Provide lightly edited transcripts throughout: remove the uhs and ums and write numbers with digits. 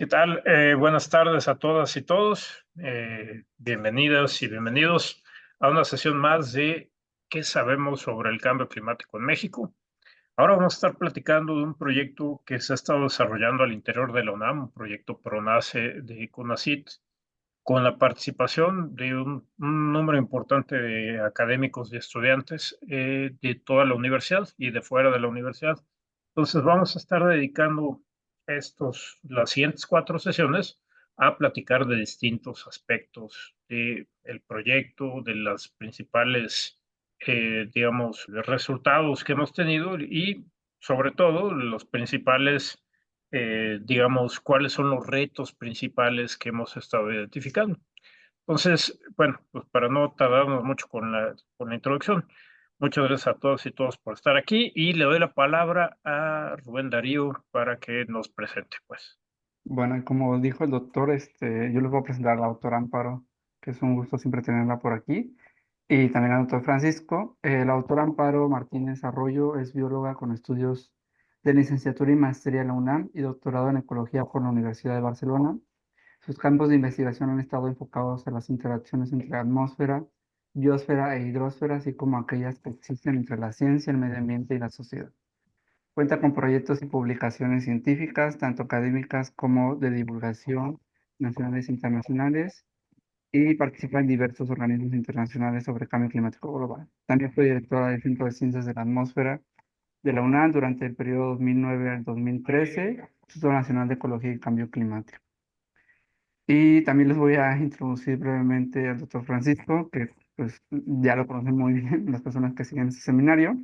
¿Qué tal? Buenas tardes a todas y todos. Bienvenidas y bienvenidos a una sesión más de ¿qué sabemos sobre el cambio climático en México? Ahora vamos a estar platicando de un proyecto que se ha estado desarrollando al interior de la UNAM, un proyecto PRONACE de CONACYT, con la participación de un número importante de académicos y estudiantes de toda la universidad y de fuera de la universidad. Entonces vamos a estar dedicando las siguientes 4 sesiones a platicar de distintos aspectos del proyecto, de las principales, digamos, resultados que hemos tenido y sobre todo los principales, digamos, cuáles son los retos principales que hemos estado identificando. Entonces, bueno, pues para no tardarnos mucho con la introducción, muchas gracias a todos y todas por estar aquí y le doy la palabra a Rubén Darío para que nos presente, pues. Bueno, y como dijo el doctor, yo les voy a presentar a la doctora Amparo, que es un gusto siempre tenerla por aquí, y también al doctor Francisco. La doctora Amparo Martínez Arroyo es bióloga con estudios de licenciatura y maestría en la UNAM y doctorado en ecología por la Universidad de Barcelona. Sus campos de investigación han estado enfocados a las interacciones entre atmósfera, biosfera e hidrosfera, así como aquellas que existen entre la ciencia, el medio ambiente y la sociedad. Cuenta con proyectos y publicaciones científicas, tanto académicas como de divulgación, nacionales e internacionales, y participa en diversos organismos internacionales sobre cambio climático global. También fue directora del Centro de Ciencias de la Atmósfera de la UNAM durante el periodo 2009 al 2013, Instituto Nacional de Ecología y Cambio Climático. Y también les voy a introducir brevemente al doctor Francisco, que pues ya lo conocen muy bien las personas que siguen este seminario.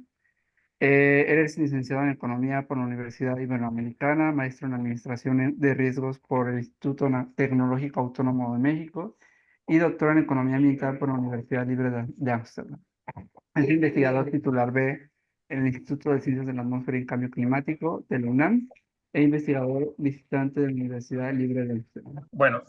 Eres licenciado en Economía por la Universidad Iberoamericana, maestro en Administración de Riesgos por el Instituto Tecnológico Autónomo de México y doctor en Economía Ambiental por la Universidad Libre de Ámsterdam. Es investigador titular B en el Instituto de Ciencias de la Atmósfera y Cambio Climático de la UNAM e investigador visitante de la Universidad Libre de Ámsterdam. Bueno,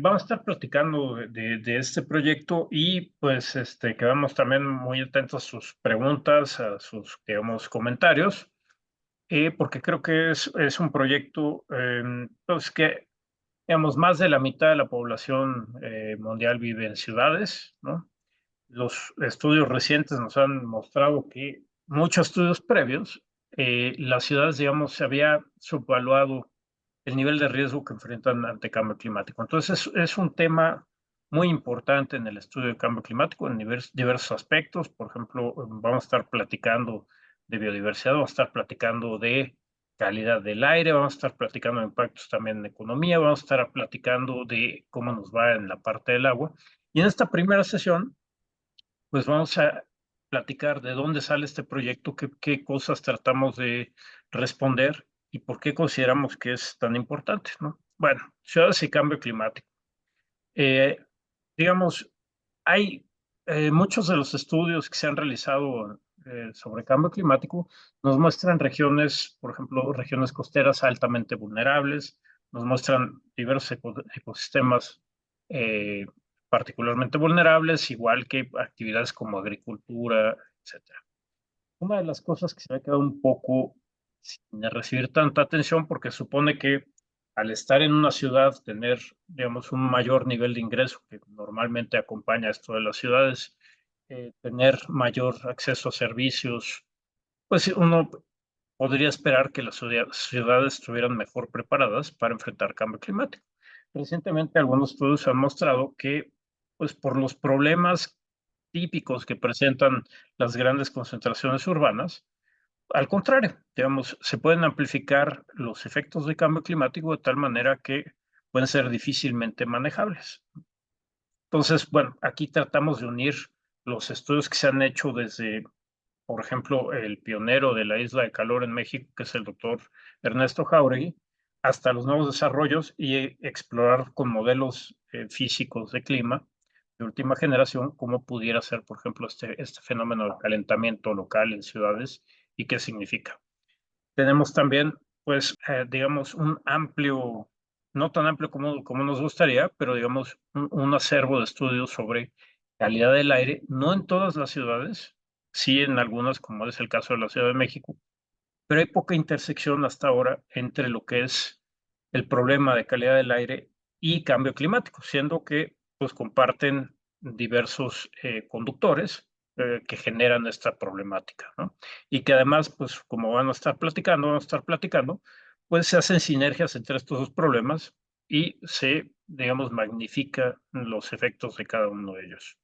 vamos a estar platicando de este proyecto y pues quedamos también muy atentos a sus preguntas, a sus, digamos, comentarios. Porque creo que es un proyecto pues que, digamos, más de la mitad de la población mundial vive en ciudades, ¿no? Los estudios recientes nos han mostrado que muchos estudios previos, las ciudades, digamos, se había subvaluado el nivel de riesgo que enfrentan ante cambio climático. Entonces, es un tema muy importante en el estudio de cambio climático en diversos aspectos. Por ejemplo, vamos a estar platicando de biodiversidad, vamos a estar platicando de calidad del aire, vamos a estar platicando de impactos también en economía, vamos a estar platicando de cómo nos va en la parte del agua. Y en esta primera sesión, pues vamos a platicar de dónde sale este proyecto, qué cosas tratamos de responder y por qué consideramos que es tan importante, ¿no? Bueno, ciudades y cambio climático. Eh, digamos, hay muchos de los estudios que se han realizado sobre cambio climático nos muestran regiones, por ejemplo, regiones costeras altamente vulnerables, nos muestran diversos ecosistemas eh, particularmente vulnerables, igual que actividades como agricultura, etcétera. Una de las cosas que se me ha quedado un poco sin recibir tanta atención, porque supone que al estar en una ciudad, tener, digamos, un mayor nivel de ingreso que normalmente acompaña esto de las ciudades, tener mayor acceso a servicios, pues uno podría esperar que las ciudades estuvieran mejor preparadas para enfrentar cambio climático. Recientemente, algunos estudios han mostrado que, pues por los problemas típicos que presentan las grandes concentraciones urbanas, al contrario, digamos, se pueden amplificar los efectos de cambio climático de tal manera que pueden ser difícilmente manejables. Entonces, bueno, aquí tratamos de unir los estudios que se han hecho desde, por ejemplo, el pionero de la isla de calor en México, que es el doctor Ernesto Jáuregui, hasta los nuevos desarrollos y explorar con modelos físicos de clima de última generación cómo pudiera ser, por ejemplo, este fenómeno de calentamiento local en ciudades y qué significa. Tenemos también, pues, digamos, un amplio, no tan amplio como nos gustaría, pero digamos, un acervo de estudios sobre calidad del aire, no en todas las ciudades, sí en algunas, como es el caso de la Ciudad de México, pero hay poca intersección hasta ahora entre lo que es el problema de calidad del aire y cambio climático, siendo que pues comparten diversos conductores que generan esta problemática, ¿no? Y que además, pues como van a estar platicando, pues se hacen sinergias entre estos dos problemas y se, digamos, magnifica los efectos de cada uno de ellos.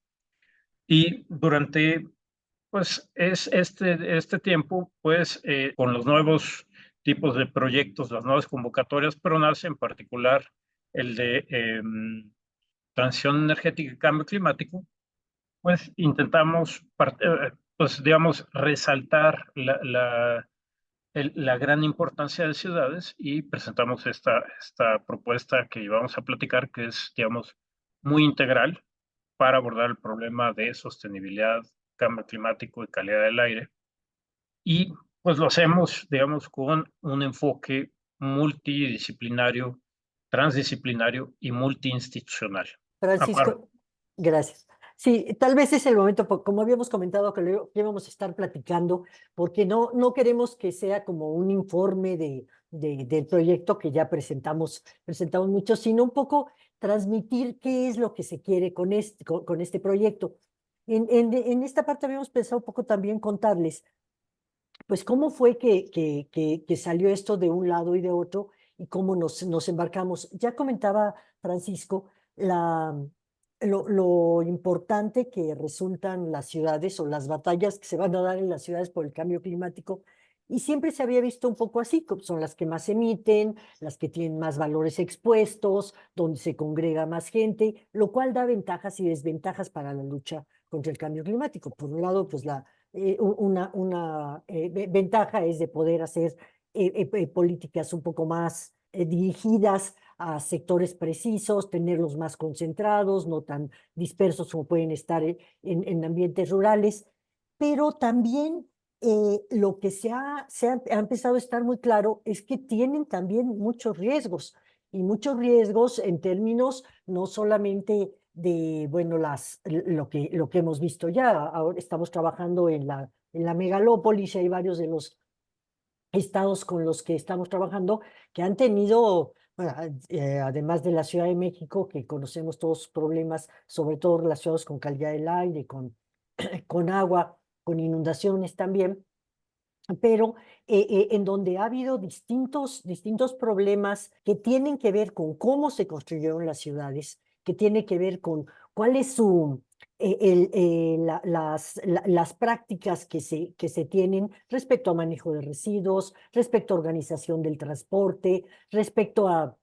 Y durante, pues, es este tiempo, pues, con los nuevos tipos de proyectos, las nuevas convocatorias, pero nace en particular el de transición energética y cambio climático, pues intentamos, pues, digamos, resaltar la gran importancia de ciudades y presentamos esta propuesta que vamos a platicar, que es, digamos, muy integral para abordar el problema de sostenibilidad, cambio climático y calidad del aire. Y pues lo hacemos, digamos, con un enfoque multidisciplinario, transdisciplinario y multiinstitucional. Aparte, Francisco, gracias. Sí, tal vez es el momento, como habíamos comentado que íbamos a estar platicando, porque no queremos que sea como un informe del proyecto que ya presentamos mucho, sino un poco transmitir qué es lo que se quiere con este proyecto. En esta parte habíamos pensado un poco también contarles pues cómo fue que salió esto de un lado y de otro y cómo nos embarcamos. Ya comentaba Francisco lo importante que resultan las ciudades o las batallas que se van a dar en las ciudades por el cambio climático. Y siempre se había visto un poco así, como son las que más emiten, las que tienen más valores expuestos, donde se congrega más gente, lo cual da ventajas y desventajas para la lucha contra el cambio climático. Por un lado, pues una ventaja es de poder hacer políticas un poco más dirigidas a sectores precisos, tenerlos más concentrados, no tan dispersos como pueden estar en ambientes rurales, pero también lo que ha empezado a estar muy claro es que tienen también muchos riesgos, y muchos riesgos en términos no solamente de, bueno, lo que hemos visto ya. Ahora estamos trabajando en la megalópolis y hay varios de los estados con los que estamos trabajando que han tenido, bueno, además de la Ciudad de México, que conocemos todos sus problemas, sobre todo relacionados con calidad del aire, con agua, con inundaciones también, pero en donde ha habido distintos problemas que tienen que ver con cómo se construyeron las ciudades, que tiene que ver con cuál es las prácticas que se tienen respecto a manejo de residuos, respecto a organización del transporte, respecto a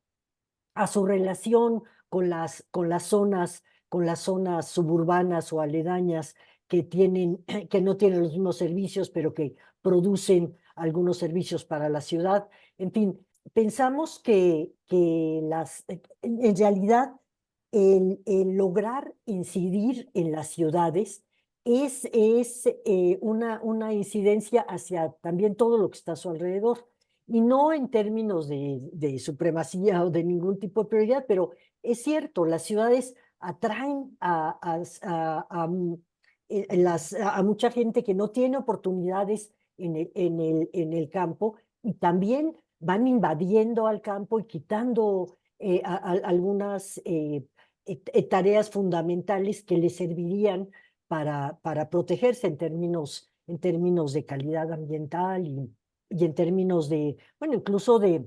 su relación con las zonas suburbanas o aledañas que no tienen los mismos servicios, pero que producen algunos servicios para la ciudad. En fin, pensamos en realidad el lograr incidir en las ciudades es una incidencia hacia también todo lo que está a su alrededor. Y no en términos de supremacía o de ningún tipo de prioridad, pero es cierto, las ciudades atraen a mucha gente que no tiene oportunidades en el campo, y también van invadiendo al campo y quitando algunas tareas fundamentales que les servirían para protegerse en términos de calidad ambiental y en términos de, bueno, incluso de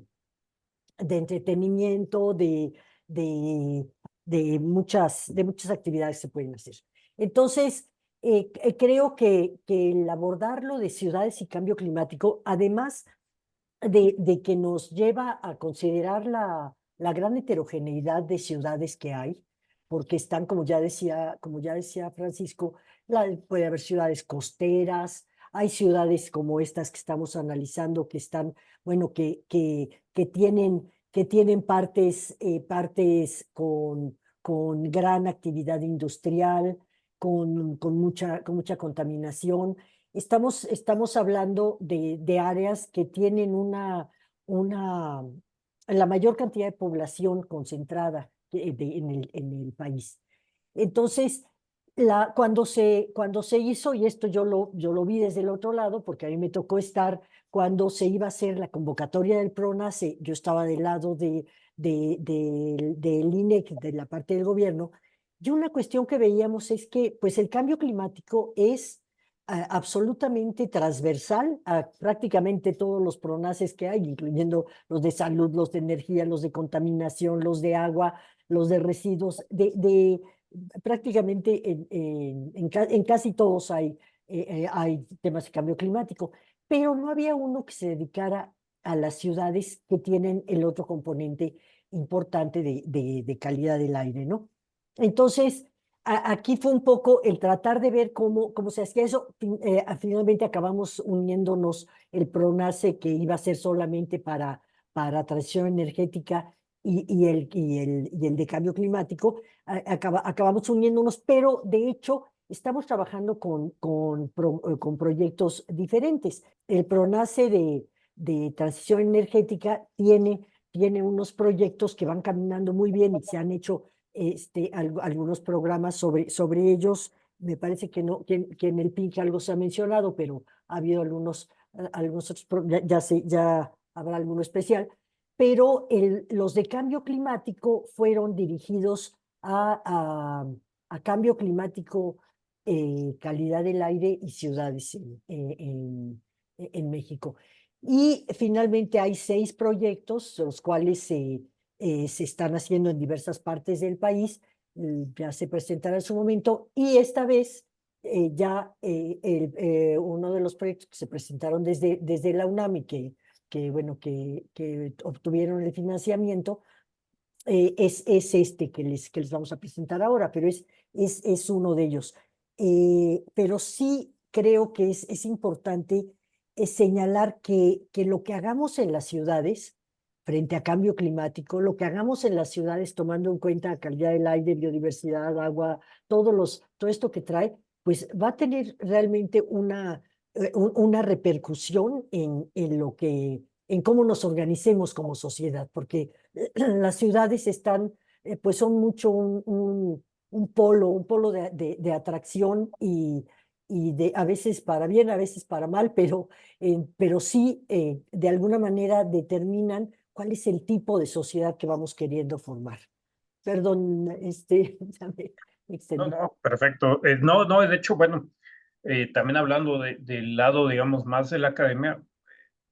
entretenimiento, de, de muchas actividades que se pueden hacer. Entonces, creo que el abordarlo de ciudades y cambio climático, además de que nos lleva a considerar la gran heterogeneidad de ciudades que hay, porque están, como ya decía Francisco, puede haber ciudades costeras, hay ciudades como estas que estamos analizando que están, bueno, que tienen partes con gran actividad industrial, con mucha contaminación. Estamos hablando de áreas que tienen una, la mayor cantidad de población concentrada en el país. Entonces, cuando se hizo, y esto yo lo vi desde el otro lado, porque a mí me tocó estar cuando se iba a hacer la convocatoria del PRONACE, yo estaba del lado del INEC, de la parte del gobierno, y una cuestión que veíamos es que pues el cambio climático es absolutamente transversal a prácticamente todos los PRONACES que hay, incluyendo los de salud, los de energía, los de contaminación, los de agua, los de residuos, prácticamente en casi todos hay temas de cambio climático, pero no había uno que se dedicara a las ciudades que tienen el otro componente importante de calidad del aire, ¿no? Entonces, aquí fue un poco el tratar de ver cómo se hacía eso. Finalmente acabamos uniéndonos el PRONACE, que iba a ser solamente para transición energética y el de cambio climático. Acabamos uniéndonos, pero de hecho estamos trabajando con proyectos diferentes. El PRONACE de transición energética tiene unos proyectos que van caminando muy bien y se han hecho algunos programas sobre ellos. Me parece que no, que en el PINC algo se ha mencionado, pero ha habido algunos otros, ya habrá alguno especial. Pero los de cambio climático fueron dirigidos a cambio climático, calidad del aire y ciudades en México. Y finalmente hay 6 proyectos, los cuales se están haciendo en diversas partes del país, ya se presentará en su momento, y esta vez uno de los proyectos que se presentaron desde la UNAM y bueno, que obtuvieron el financiamiento, es este que les vamos a presentar ahora, pero es uno de ellos. Pero sí creo que es importante señalar que lo que hagamos en las ciudades frente a cambio climático, lo que hagamos en las ciudades tomando en cuenta la calidad del aire, biodiversidad, agua, todo esto que trae, pues va a tener realmente una repercusión en cómo nos organicemos como sociedad, porque las ciudades pues son mucho un polo de atracción y a veces para bien, a veces para mal, pero sí de alguna manera determinan cuál es el tipo de sociedad que vamos queriendo formar. Perdón, ya me No, extendí. no, perfecto. No, no, de hecho, bueno, también hablando del lado, digamos, más de la academia,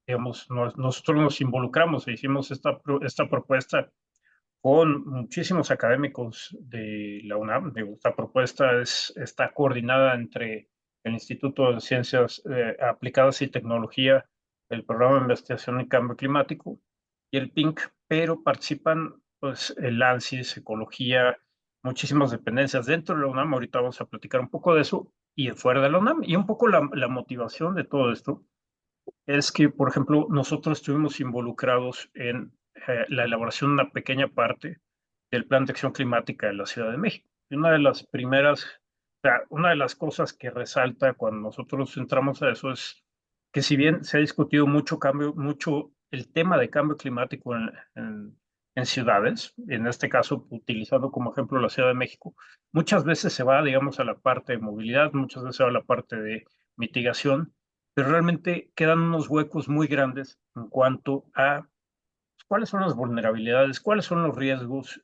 digamos, nosotros nos involucramos e hicimos esta propuesta con muchísimos académicos de la UNAM. Digo, esta propuesta está coordinada entre el Instituto de Ciencias Aplicadas y Tecnología, el Programa de Investigación en Cambio Climático y el PINC, pero participan pues, el ANSYS, Ecología, muchísimas dependencias dentro de la UNAM. Ahorita vamos a platicar un poco de eso y fuera de la UNAM. Y un poco la motivación de todo esto es que, por ejemplo, nosotros estuvimos involucrados en la elaboración de una pequeña parte del Plan de Acción Climática de la Ciudad de México. Y una de las primeras, o sea, una de las cosas que resalta cuando nosotros entramos a eso es que si bien se ha discutido mucho el tema de cambio climático en ciudades, en este caso utilizando como ejemplo la Ciudad de México, muchas veces se va, digamos, a la parte de movilidad, muchas veces se va a la parte de mitigación, pero realmente quedan unos huecos muy grandes en cuanto a cuáles son las vulnerabilidades, cuáles son los riesgos,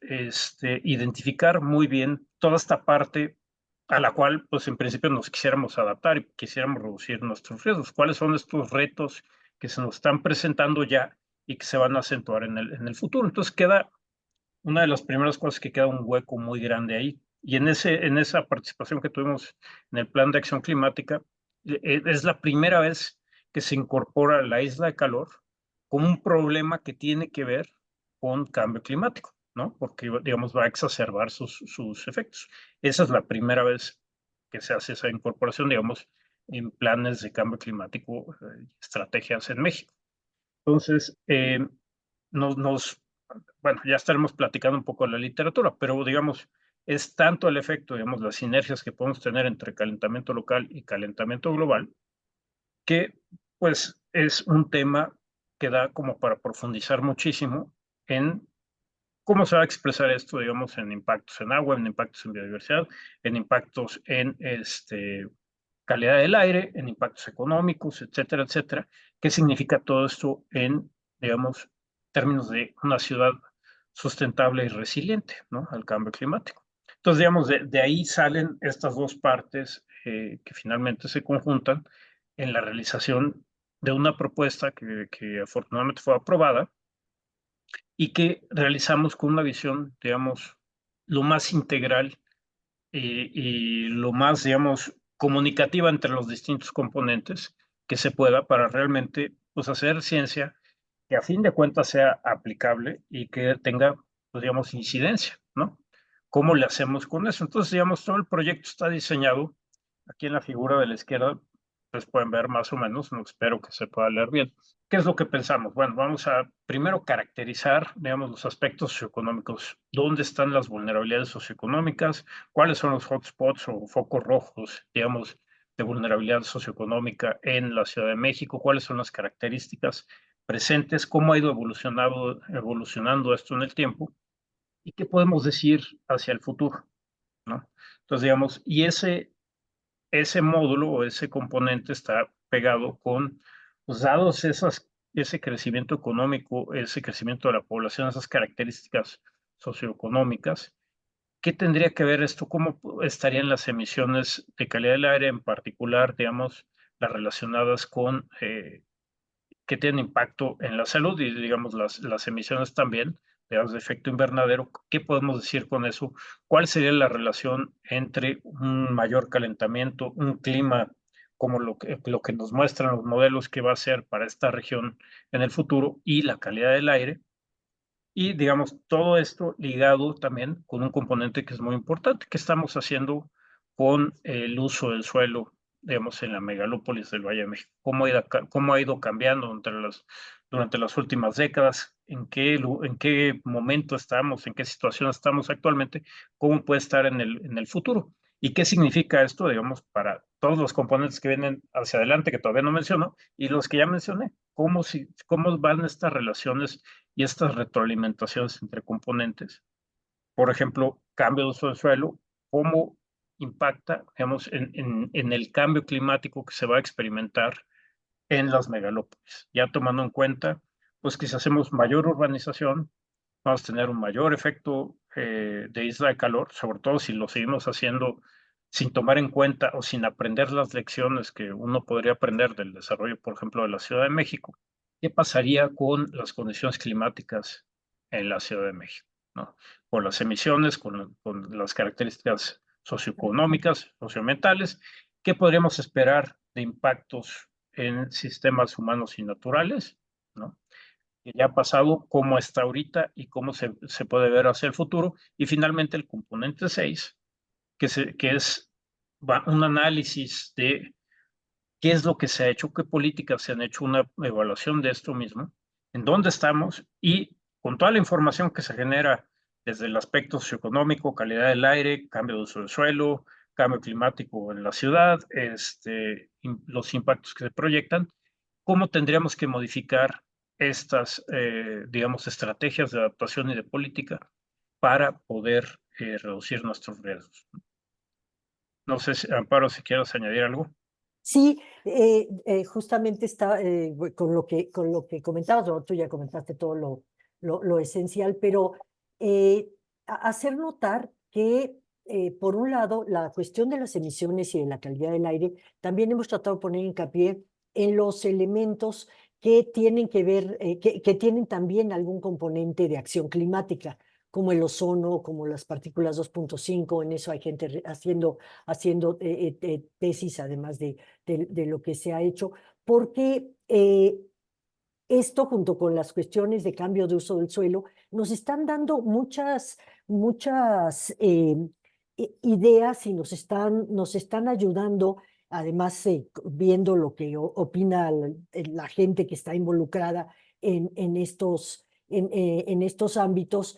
identificar muy bien toda esta parte a la cual, pues en principio nos quisiéramos adaptar y quisiéramos reducir nuestros riesgos, cuáles son estos retos que se nos están presentando ya y que se van a acentuar en el futuro. Entonces queda una de las primeras cosas que queda un hueco muy grande ahí. Y en esa participación que tuvimos en el Plan de Acción Climática, es la primera vez que se incorpora la isla de calor como un problema que tiene que ver con cambio climático, ¿no? Porque, digamos, va a exacerbar sus efectos. Esa es la primera vez que se hace esa incorporación, digamos, en planes de cambio climático, estrategias en México. Entonces, bueno, ya estaremos platicando un poco de la literatura, pero digamos, es tanto el efecto, digamos, las sinergias que podemos tener entre calentamiento local y calentamiento global, que pues es un tema que da como para profundizar muchísimo en ¿Cómo se va a expresar esto, digamos, en impactos en agua, en impactos en biodiversidad, en impactos en calidad del aire, en impactos económicos, etcétera, etcétera? ¿Qué significa todo esto en, digamos, términos de una ciudad sustentable y resiliente, ¿no?, al cambio climático? Entonces, digamos, de ahí salen estas dos partes que finalmente se conjuntan en la realización de una propuesta que afortunadamente fue aprobada y que realizamos con una visión, digamos, lo más integral y lo más, digamos, comunicativa entre los distintos componentes que se pueda para realmente, pues, hacer ciencia que a fin de cuentas sea aplicable y que tenga, pues, digamos, incidencia, ¿no? ¿Cómo le hacemos con eso? Entonces, digamos, todo el proyecto está diseñado, aquí en la figura de la izquierda, pues pueden ver más o menos, no espero que se pueda leer bien. ¿Qué es lo que pensamos? Bueno, vamos a primero caracterizar, digamos, los aspectos socioeconómicos. ¿Dónde están las vulnerabilidades socioeconómicas? ¿Cuáles son los hotspots o focos rojos, digamos, de vulnerabilidad socioeconómica en la Ciudad de México? ¿Cuáles son las características presentes? ¿Cómo ha ido evolucionando esto en el tiempo? ¿Y qué podemos decir hacia el futuro? ¿No? Entonces, digamos, y ese módulo o ese componente está pegado con, pues, dados ese crecimiento económico, ese crecimiento de la población, esas características socioeconómicas, ¿qué tendría que ver esto? ¿Cómo estarían las emisiones de calidad del aire, en particular, digamos, las relacionadas con que tienen impacto en la salud y, digamos, las emisiones también de gases de efecto invernadero? ¿Qué podemos decir con eso? ¿Cuál sería la relación entre un mayor calentamiento, un clima como lo que nos muestran los modelos que va a ser para esta región en el futuro y la calidad del aire? Y, digamos, todo esto ligado también con un componente que es muy importante, que estamos haciendo con el uso del suelo, digamos, en la megalópolis del Valle de México. Cómo ha ido cambiando durante las últimas décadas, en qué momento estamos, en qué situación estamos actualmente, cómo puede estar en el futuro. ¿Y qué significa esto, digamos, para todos los componentes que vienen hacia adelante, que todavía no menciono, y los que ya mencioné? ¿Cómo van estas relaciones y estas retroalimentaciones entre componentes? Por ejemplo, cambio de uso del suelo, ¿cómo impacta, digamos, en el cambio climático que se va a experimentar en las megalópolis? Ya tomando en cuenta, pues, que si hacemos mayor urbanización, vamos a tener un mayor efecto de isla de calor, sobre todo si lo seguimos haciendo sin tomar en cuenta o sin aprender las lecciones que uno podría aprender del desarrollo, por ejemplo, de la Ciudad de México. ¿Qué pasaría con las condiciones climáticas en la Ciudad de México, ¿no? Con las emisiones, con las características socioeconómicas, socioambientales. ¿Qué podríamos esperar de impactos en sistemas humanos y naturales, ¿no?, que ya ha pasado, cómo está ahorita y cómo se puede ver hacia el futuro? Y finalmente el componente 6, que es un análisis de qué es lo que se ha hecho, qué políticas se han hecho, una evaluación de esto mismo, en dónde estamos y con toda la información que se genera desde el aspecto socioeconómico, calidad del aire, cambio de uso del suelo, cambio climático en la ciudad, los impactos que se proyectan, cómo tendríamos que modificar estas, digamos, estrategias de adaptación y de política para poder reducir nuestros riesgos. No sé, Amparo, si quieres añadir algo. Sí, justamente está con lo que comentabas, bueno, tú ya comentaste todo lo esencial, pero hacer notar que, por un lado, la cuestión de las emisiones y de la calidad del aire, también hemos tratado de poner hincapié en los elementos que tienen que ver, que tienen también algún componente de acción climática, como el ozono, como las partículas 2.5. En eso hay gente haciendo tesis, además de lo que se ha hecho, porque esto, junto con las cuestiones de cambio de uso del suelo, nos están dando muchas ideas y nos están ayudando, además, viendo lo que opina la gente que está involucrada en estos ámbitos,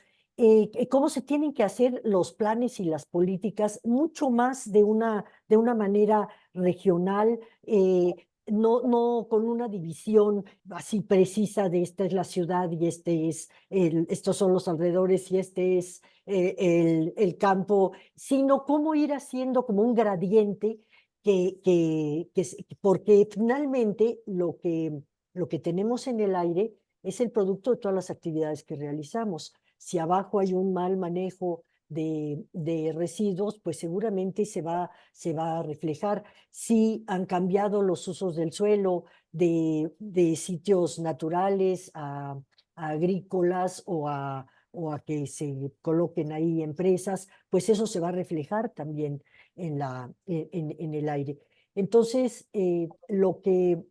cómo se tienen que hacer los planes y las políticas mucho más de una manera regional, no con una división así precisa de esta es la ciudad y estos son los alrededores y este es el campo, sino cómo ir haciendo como un gradiente porque finalmente lo que tenemos en el aire es el producto de todas las actividades que realizamos. Si abajo hay un mal manejo de residuos, pues seguramente se va a reflejar. Si han cambiado los usos del suelo de sitios naturales a agrícolas o a que se coloquen ahí empresas, pues eso se va a reflejar también en el aire. Entonces, lo que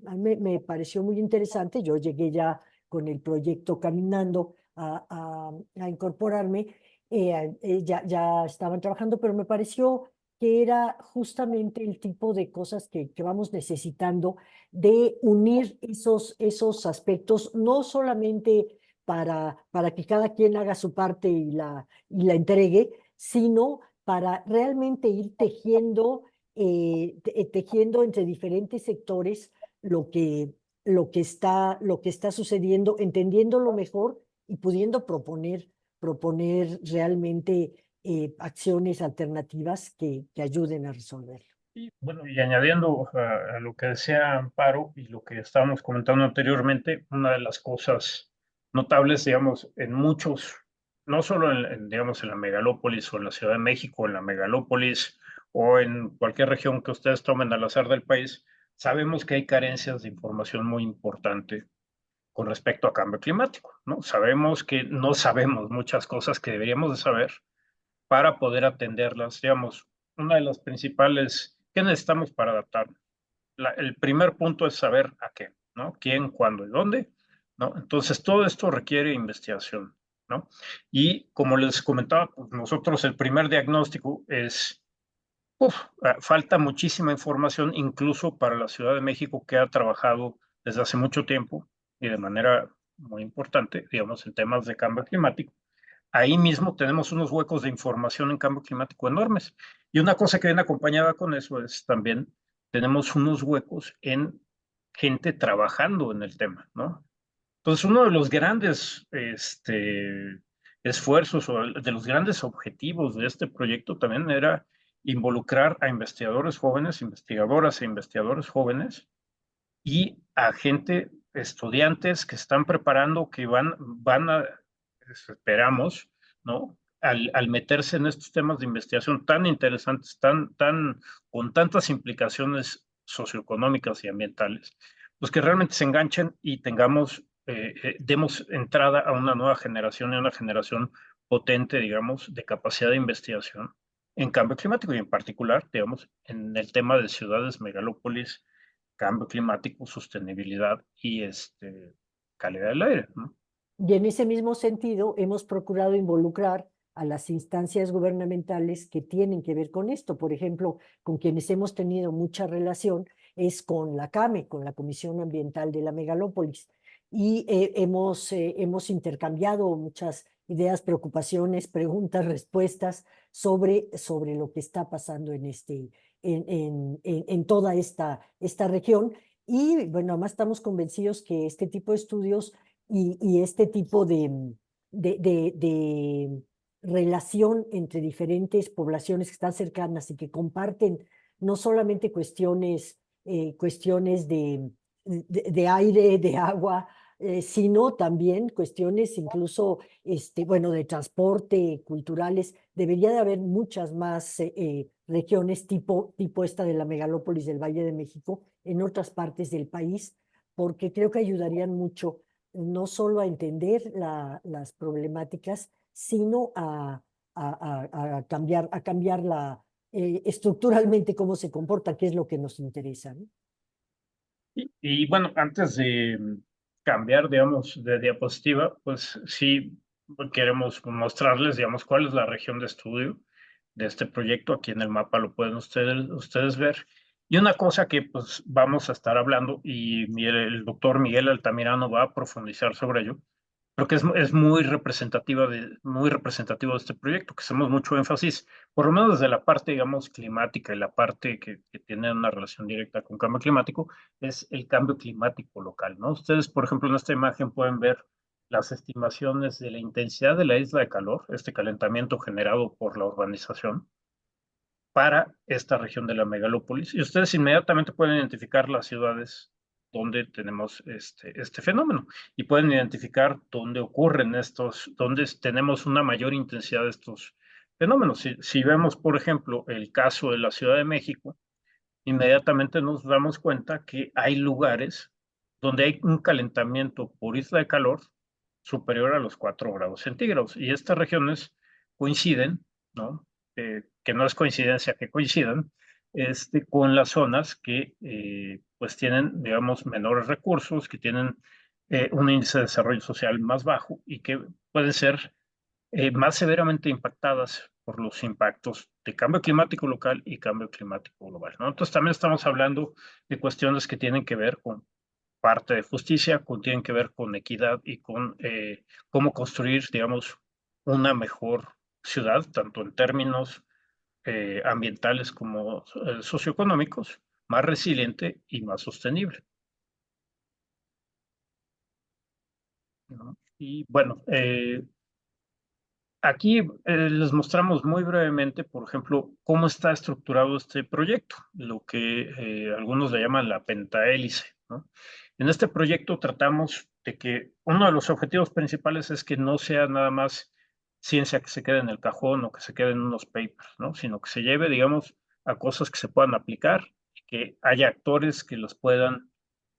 a mí me pareció muy interesante, yo llegué ya con el proyecto caminando a incorporarme, ya estaban trabajando, pero me pareció que era justamente el tipo de cosas que vamos necesitando de unir esos aspectos, no solamente para que cada quien haga su parte y la entregue, sino para realmente ir tejiendo entre diferentes sectores lo que, lo que está sucediendo, entendiéndolo mejor y pudiendo proponer realmente acciones alternativas que ayuden a resolverlo. Y bueno, y añadiendo a lo que decía Amparo y lo que estábamos comentando anteriormente, una de las cosas notables, digamos, en muchos, no solo digamos, en la megalópolis o en la Ciudad de México, en la megalópolis o en cualquier región que ustedes tomen al azar del país, sabemos que hay carencias de información muy importante con respecto a cambio climático, ¿no? Sabemos que no sabemos muchas cosas que deberíamos de saber para poder atenderlas. Digamos, una de las principales, ¿qué necesitamos para adaptarnos? El primer punto es saber a qué, ¿no? ¿Quién, cuándo y dónde? ¿No? Entonces, todo esto requiere investigación, ¿no? Y como les comentaba, pues nosotros el primer diagnóstico es, falta muchísima información, incluso para la Ciudad de México, que ha trabajado desde hace mucho tiempo y de manera muy importante, digamos, en temas de cambio climático. Ahí mismo tenemos unos huecos de información en cambio climático enormes. Y una cosa que viene acompañada con eso es también tenemos unos huecos en gente trabajando en el tema, ¿no? Entonces, uno de los grandes esfuerzos o de los grandes objetivos de este proyecto también era involucrar a investigadores jóvenes, investigadoras e investigadores jóvenes y a gente, estudiantes que están preparando, que van a, esperamos, ¿no? Al meterse en estos temas de investigación tan interesantes, con tantas implicaciones socioeconómicas y ambientales, pues que realmente se enganchen y demos entrada a una nueva generación y a una generación potente, digamos, de capacidad de investigación en cambio climático y en particular, digamos, en el tema de ciudades, megalópolis, cambio climático, sostenibilidad y calidad del aire, ¿no? Y en ese mismo sentido, hemos procurado involucrar a las instancias gubernamentales que tienen que ver con esto. Por ejemplo, con quienes hemos tenido mucha relación es con la CAME, con la Comisión Ambiental de la Megalópolis. Y hemos intercambiado muchas ideas, preocupaciones, preguntas, respuestas sobre lo que está pasando en toda esta región. Y bueno, además estamos convencidos que este tipo de estudios y este tipo de relación entre diferentes poblaciones que están cercanas y que comparten no solamente cuestiones de aire, de agua, sino también cuestiones incluso, bueno, de transporte, culturales. Debería de haber muchas más regiones tipo esta de la megalópolis del Valle de México en otras partes del país, porque creo que ayudarían mucho no solo a entender las problemáticas, sino a cambiar estructuralmente cómo se comporta, que es lo que nos interesa, ¿no? Y bueno, antes de cambiar, digamos, de diapositiva, pues sí queremos mostrarles, digamos, cuál es la región de estudio de este proyecto. Aquí en el mapa lo pueden ustedes ver. Y una cosa que pues vamos a estar hablando y el doctor Miguel Altamirano va a profundizar sobre ello, creo que es muy muy representativo de este proyecto, que hacemos mucho énfasis, por lo menos desde la parte, digamos, climática y la parte que tiene una relación directa con cambio climático, es el cambio climático local, ¿no? Ustedes, por ejemplo, en esta imagen pueden ver las estimaciones de la intensidad de la isla de calor, este calentamiento generado por la urbanización, para esta región de la megalópolis. Y ustedes inmediatamente pueden identificar las ciudades donde tenemos este fenómeno y pueden identificar dónde ocurren dónde tenemos una mayor intensidad de estos fenómenos. Si vemos, por ejemplo, el caso de la Ciudad de México, inmediatamente nos damos cuenta que hay lugares donde hay un calentamiento por isla de calor superior a los 4 grados centígrados. Y estas regiones coinciden, ¿no? Que no es coincidencia que coincidan, con las zonas que pues tienen, digamos, menores recursos, que tienen un índice de desarrollo social más bajo y que pueden ser más severamente impactadas por los impactos de cambio climático local y cambio climático global, ¿no? Entonces también estamos hablando de cuestiones que tienen que ver con parte de justicia, tienen que ver con equidad y con cómo construir, digamos, una mejor ciudad, tanto en términos ambientales como socioeconómicos, más resiliente y más sostenible, ¿no? Y bueno, aquí les mostramos muy brevemente, por ejemplo, cómo está estructurado este proyecto, lo que algunos le llaman la pentahélice, ¿no? En este proyecto tratamos de que uno de los objetivos principales es que no sea nada más ciencia que se quede en el cajón o que se quede en unos papers, ¿no? Sino que se lleve, digamos, a cosas que se puedan aplicar, que haya actores que los puedan,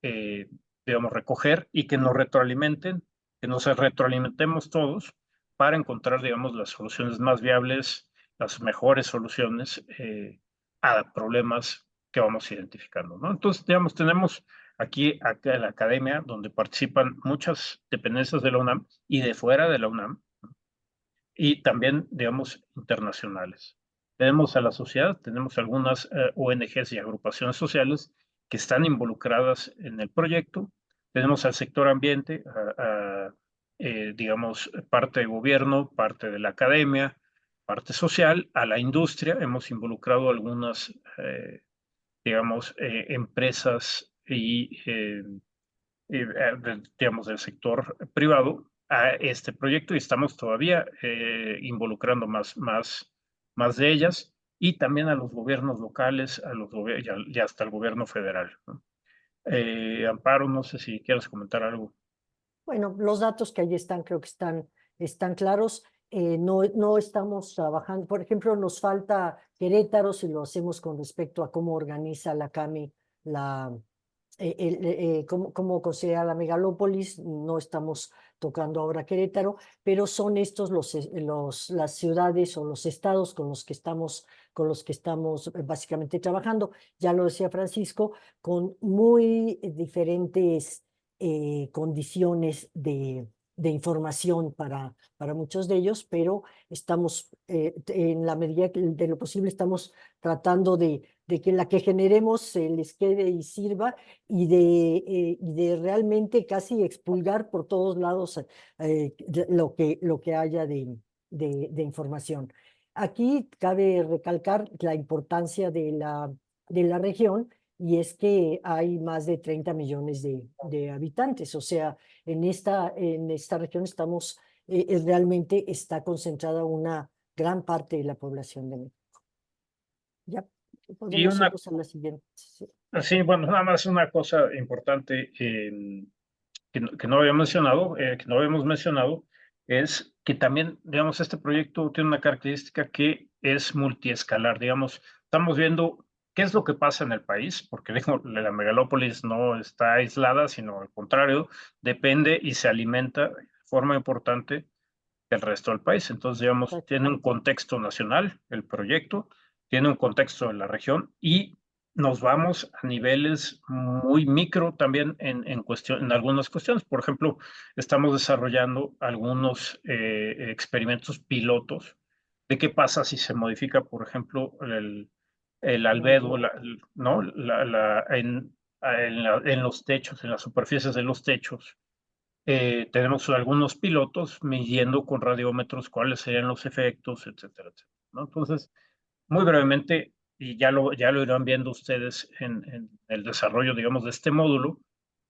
eh, digamos, recoger y que nos retroalimenten, que nos retroalimentemos todos para encontrar, digamos, las soluciones más viables, las mejores soluciones a problemas que vamos identificando, ¿no? Entonces, digamos, tenemos aquí la academia donde participan muchas dependencias de la UNAM y de fuera de la UNAM, y también, digamos, internacionales. Tenemos a la sociedad, tenemos algunas ONGs y agrupaciones sociales que están involucradas en el proyecto. Tenemos al sector ambiente, digamos, parte de gobierno, parte de la academia, parte social, a la industria. Hemos involucrado algunas, digamos, empresas digamos, del sector privado a este proyecto y estamos todavía involucrando más de ellas y también a los gobiernos locales, y hasta el gobierno federal, ¿no? Amparo, no sé si quieres comentar algo. Bueno, los datos que ahí están creo que están claros. No estamos trabajando, por ejemplo, nos falta Querétaro si lo hacemos con respecto a cómo organiza la CAMI la, cómo considera la megalópolis. No estamos tocando ahora Querétaro, pero son estos las ciudades o los estados con los que estamos básicamente trabajando. Ya lo decía Francisco, con muy diferentes condiciones de información para muchos de ellos, pero estamos, en la medida de lo posible, estamos tratando de que la que generemos se les quede y sirva y de realmente casi expulgar por todos lados lo que haya de información. Aquí cabe recalcar la importancia de la región y es que hay más de 30 millones de habitantes. O sea, en esta región realmente está concentrada una gran parte de la población de México. Ya Y podemos irnos a la siguiente. Sí. sí, bueno, nada más una cosa importante que no había mencionado, que no habíamos mencionado, es que también, digamos, este proyecto tiene una característica que es multiescalar, digamos, estamos viendo qué es lo que pasa en el país, porque digo, la megalópolis no está aislada, sino al contrario, depende y se alimenta de forma importante del resto del país. Entonces, digamos, tiene un contexto nacional el proyecto, tiene un contexto de la región y nos vamos a niveles muy micro también en algunas cuestiones. Por ejemplo, estamos desarrollando algunos experimentos pilotos de qué pasa si se modifica, por ejemplo, el albedo, ¿no? En los techos, en las superficies de los techos, Tenemos algunos pilotos midiendo con radiómetros cuáles serían los efectos, etcétera, etcétera, ¿no? Entonces, muy brevemente, y ya lo irán viendo ustedes en el desarrollo, digamos, de este módulo,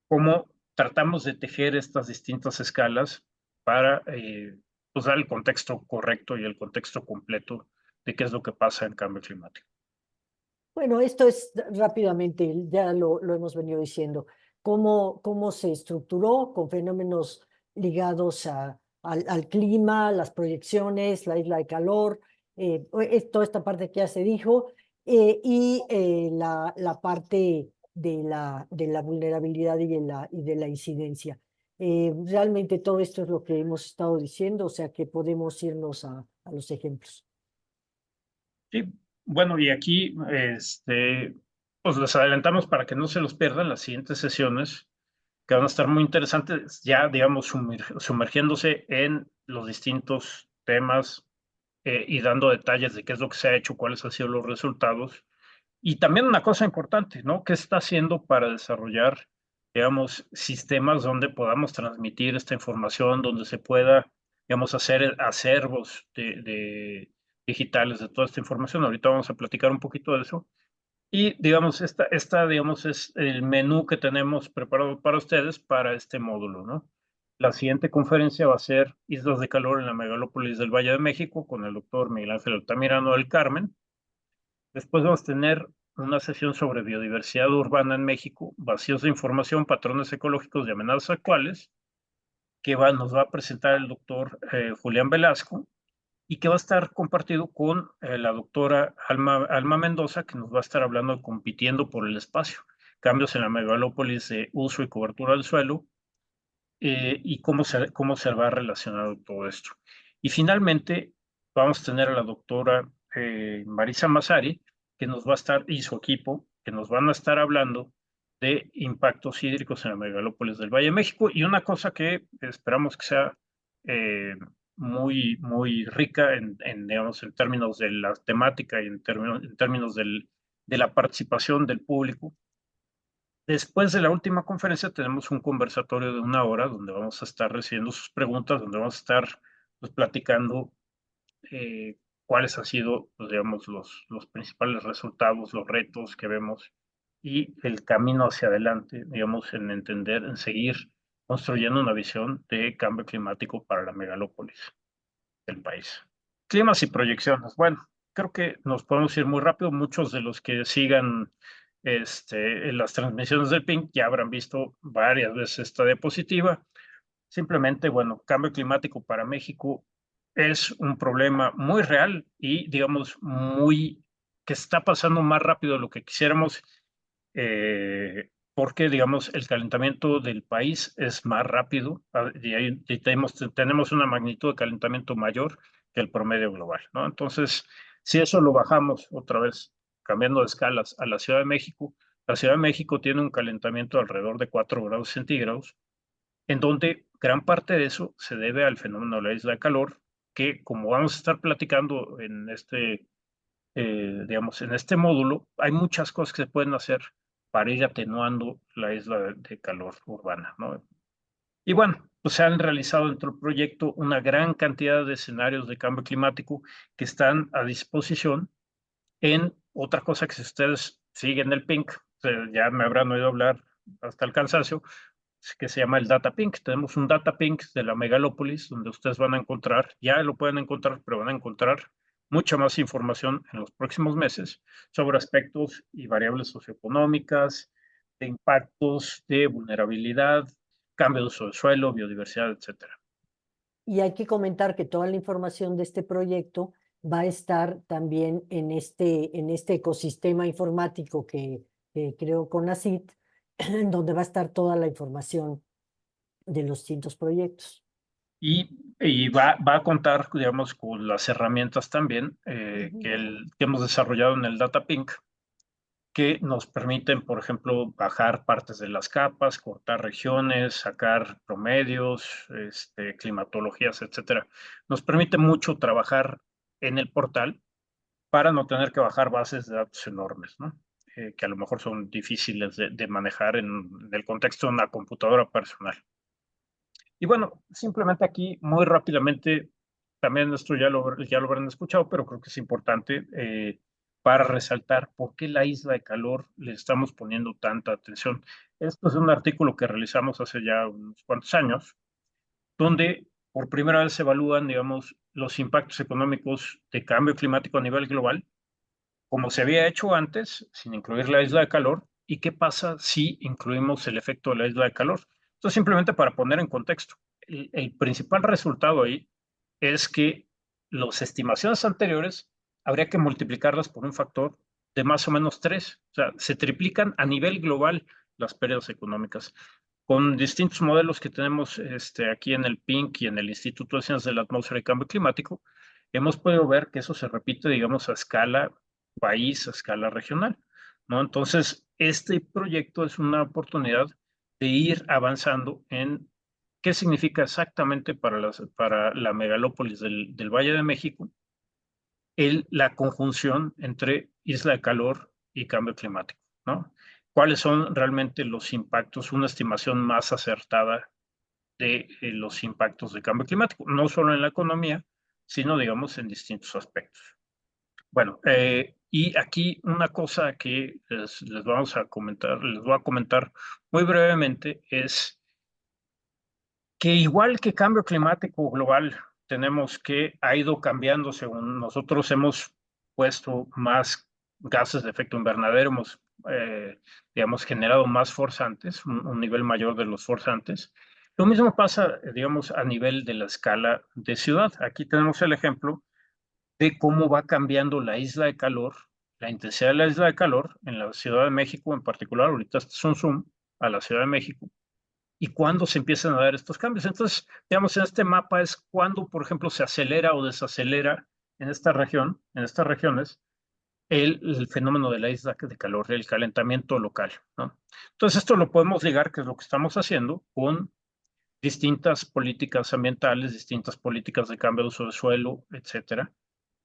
cómo tratamos de tejer estas distintas escalas para pues dar el contexto correcto y el contexto completo de qué es lo que pasa en cambio climático. Bueno, esto es rápidamente, ya lo hemos venido diciendo, cómo se estructuró con fenómenos ligados al clima, las proyecciones, la isla de calor, toda esta parte que ya se dijo, la parte de la vulnerabilidad y de la incidencia. Realmente todo esto es lo que hemos estado diciendo, o sea que podemos irnos a los ejemplos. Sí, bueno, y aquí pues les adelantamos para que no se los pierdan las siguientes sesiones, que van a estar muy interesantes, ya digamos sumergiéndose en los distintos temas y dando detalles de qué es lo que se ha hecho, cuáles han sido los resultados. Y también una cosa importante, ¿no? ¿Qué está haciendo para desarrollar, digamos, sistemas donde podamos transmitir esta información, donde se pueda, digamos, hacer acervos digitales de toda esta información? Ahorita vamos a platicar un poquito de eso. Y, digamos, digamos, es el menú que tenemos preparado para ustedes para este módulo, ¿no? La siguiente conferencia va a ser Islas de Calor en la Megalópolis del Valle de México con el doctor Miguel Ángel Altamirano del Carmen. Después vamos a tener una sesión sobre biodiversidad urbana en México, vacíos de información, patrones ecológicos y amenazas actuales, que nos va a presentar el doctor Julián Velasco y que va a estar compartido con la doctora Alma Mendoza, que nos va a estar hablando de compitiendo por el espacio, cambios en la megalópolis de uso y cobertura del suelo, y cómo se va relacionado todo esto. Y finalmente vamos a tener a la doctora Marisa Massari, que nos va a estar, y su equipo, que nos van a estar hablando de impactos hídricos en la megalópolis del Valle de México, y una cosa que esperamos que sea muy rica digamos, en términos de la temática y en términos de la participación del público. Después de la última conferencia tenemos un conversatorio de 1 hora donde vamos a estar recibiendo sus preguntas, donde vamos a estar pues, platicando cuáles han sido, pues, digamos, los principales resultados, los retos que vemos y el camino hacia adelante, digamos, en entender, en seguir construyendo una visión de cambio climático para la megalópolis del país. Climas y proyecciones. Bueno, creo que nos podemos ir muy rápido. Muchos de los que sigan en las transmisiones del PINC ya habrán visto varias veces esta diapositiva. Simplemente, bueno, cambio climático para México es un problema muy real y, digamos, que está pasando más rápido de lo que quisiéramos, porque, digamos, el calentamiento del país es más rápido y tenemos una magnitud de calentamiento mayor que el promedio global, ¿no? Entonces, si eso lo bajamos otra vez, cambiando de escalas a la Ciudad de México, la Ciudad de México tiene un calentamiento alrededor de 4 grados centígrados, en donde gran parte de eso se debe al fenómeno de la isla de calor, que como vamos a estar platicando en digamos, en este módulo, hay muchas cosas que se pueden hacer para ir atenuando la isla de calor urbana, ¿no? Y bueno, pues se han realizado dentro del proyecto una gran cantidad de escenarios de cambio climático que están a disposición en otra cosa que si ustedes siguen el PINC, ya me habrán oído hablar hasta el cansancio, que se llama el Data Pink. Tenemos un Data Pink de la megalópolis donde ustedes van a encontrar, ya lo pueden encontrar, pero van a encontrar mucha más información en los próximos meses sobre aspectos y variables socioeconómicas, de impactos, de vulnerabilidad, cambio de uso del suelo, biodiversidad, etcétera. Y hay que comentar que toda la información de este proyecto va a estar también en este ecosistema informático que creó CONACYT, donde va a estar toda la información de los distintos proyectos. Y va a contar, digamos, con las herramientas también que hemos desarrollado en el Data Pink, que nos permiten, por ejemplo, bajar partes de las capas, cortar regiones, sacar promedios, climatologías, etcétera. Nos permite mucho trabajar en el portal para no tener que bajar bases de datos enormes, ¿no? Que a lo mejor son difíciles de manejar en el contexto de una computadora personal. Y bueno, simplemente aquí, muy rápidamente, también esto ya lo habrán escuchado, pero creo que es importante para resaltar por qué la isla de calor le estamos poniendo tanta atención. Esto es un artículo que realizamos hace ya unos cuantos años, donde por primera vez se evalúan, digamos, los impactos económicos de cambio climático a nivel global, como se había hecho antes, sin incluir la isla de calor, y qué pasa si incluimos el efecto de la isla de calor. Entonces, simplemente para poner en contexto, el principal resultado ahí es que las estimaciones anteriores habría que multiplicarlas por un factor de más o menos 3. O sea, se triplican a nivel global las pérdidas económicas. Con distintos modelos que tenemos aquí en el PINC y en el Instituto de Ciencias de la Atmósfera y Cambio Climático, hemos podido ver que eso se repite, digamos, a escala país, a escala regional, ¿no? Entonces, este proyecto es una oportunidad de ir avanzando en qué significa exactamente para la megalópolis del Valle de México la conjunción entre isla de calor y cambio climático, ¿no? ¿Cuáles son realmente los impactos, una estimación más acertada de los impactos de cambio climático, no solo en la economía, sino, digamos, en distintos aspectos? Bueno, y aquí una cosa que les vamos a comentar, les voy a comentar muy brevemente es que igual que cambio climático global, tenemos que ha ido cambiando según nosotros hemos puesto más gases de efecto invernadero, hemos, digamos, generado más forzantes, un nivel mayor de los forzantes. Lo mismo pasa, digamos, a nivel de la escala de ciudad. Aquí tenemos el ejemplo de cómo va cambiando la isla de calor, la intensidad de la isla de calor en la Ciudad de México en particular. Ahorita este es un zoom a la Ciudad de México y cuándo se empiezan a dar estos cambios. Entonces, digamos, en este mapa es cuando, por ejemplo, se acelera o desacelera en esta región, en estas regiones, el fenómeno de la isla de calor, el calentamiento local, ¿no? Entonces, esto lo podemos ligar, que es lo que estamos haciendo, con distintas políticas ambientales, distintas políticas de cambio de uso de suelo, etcétera,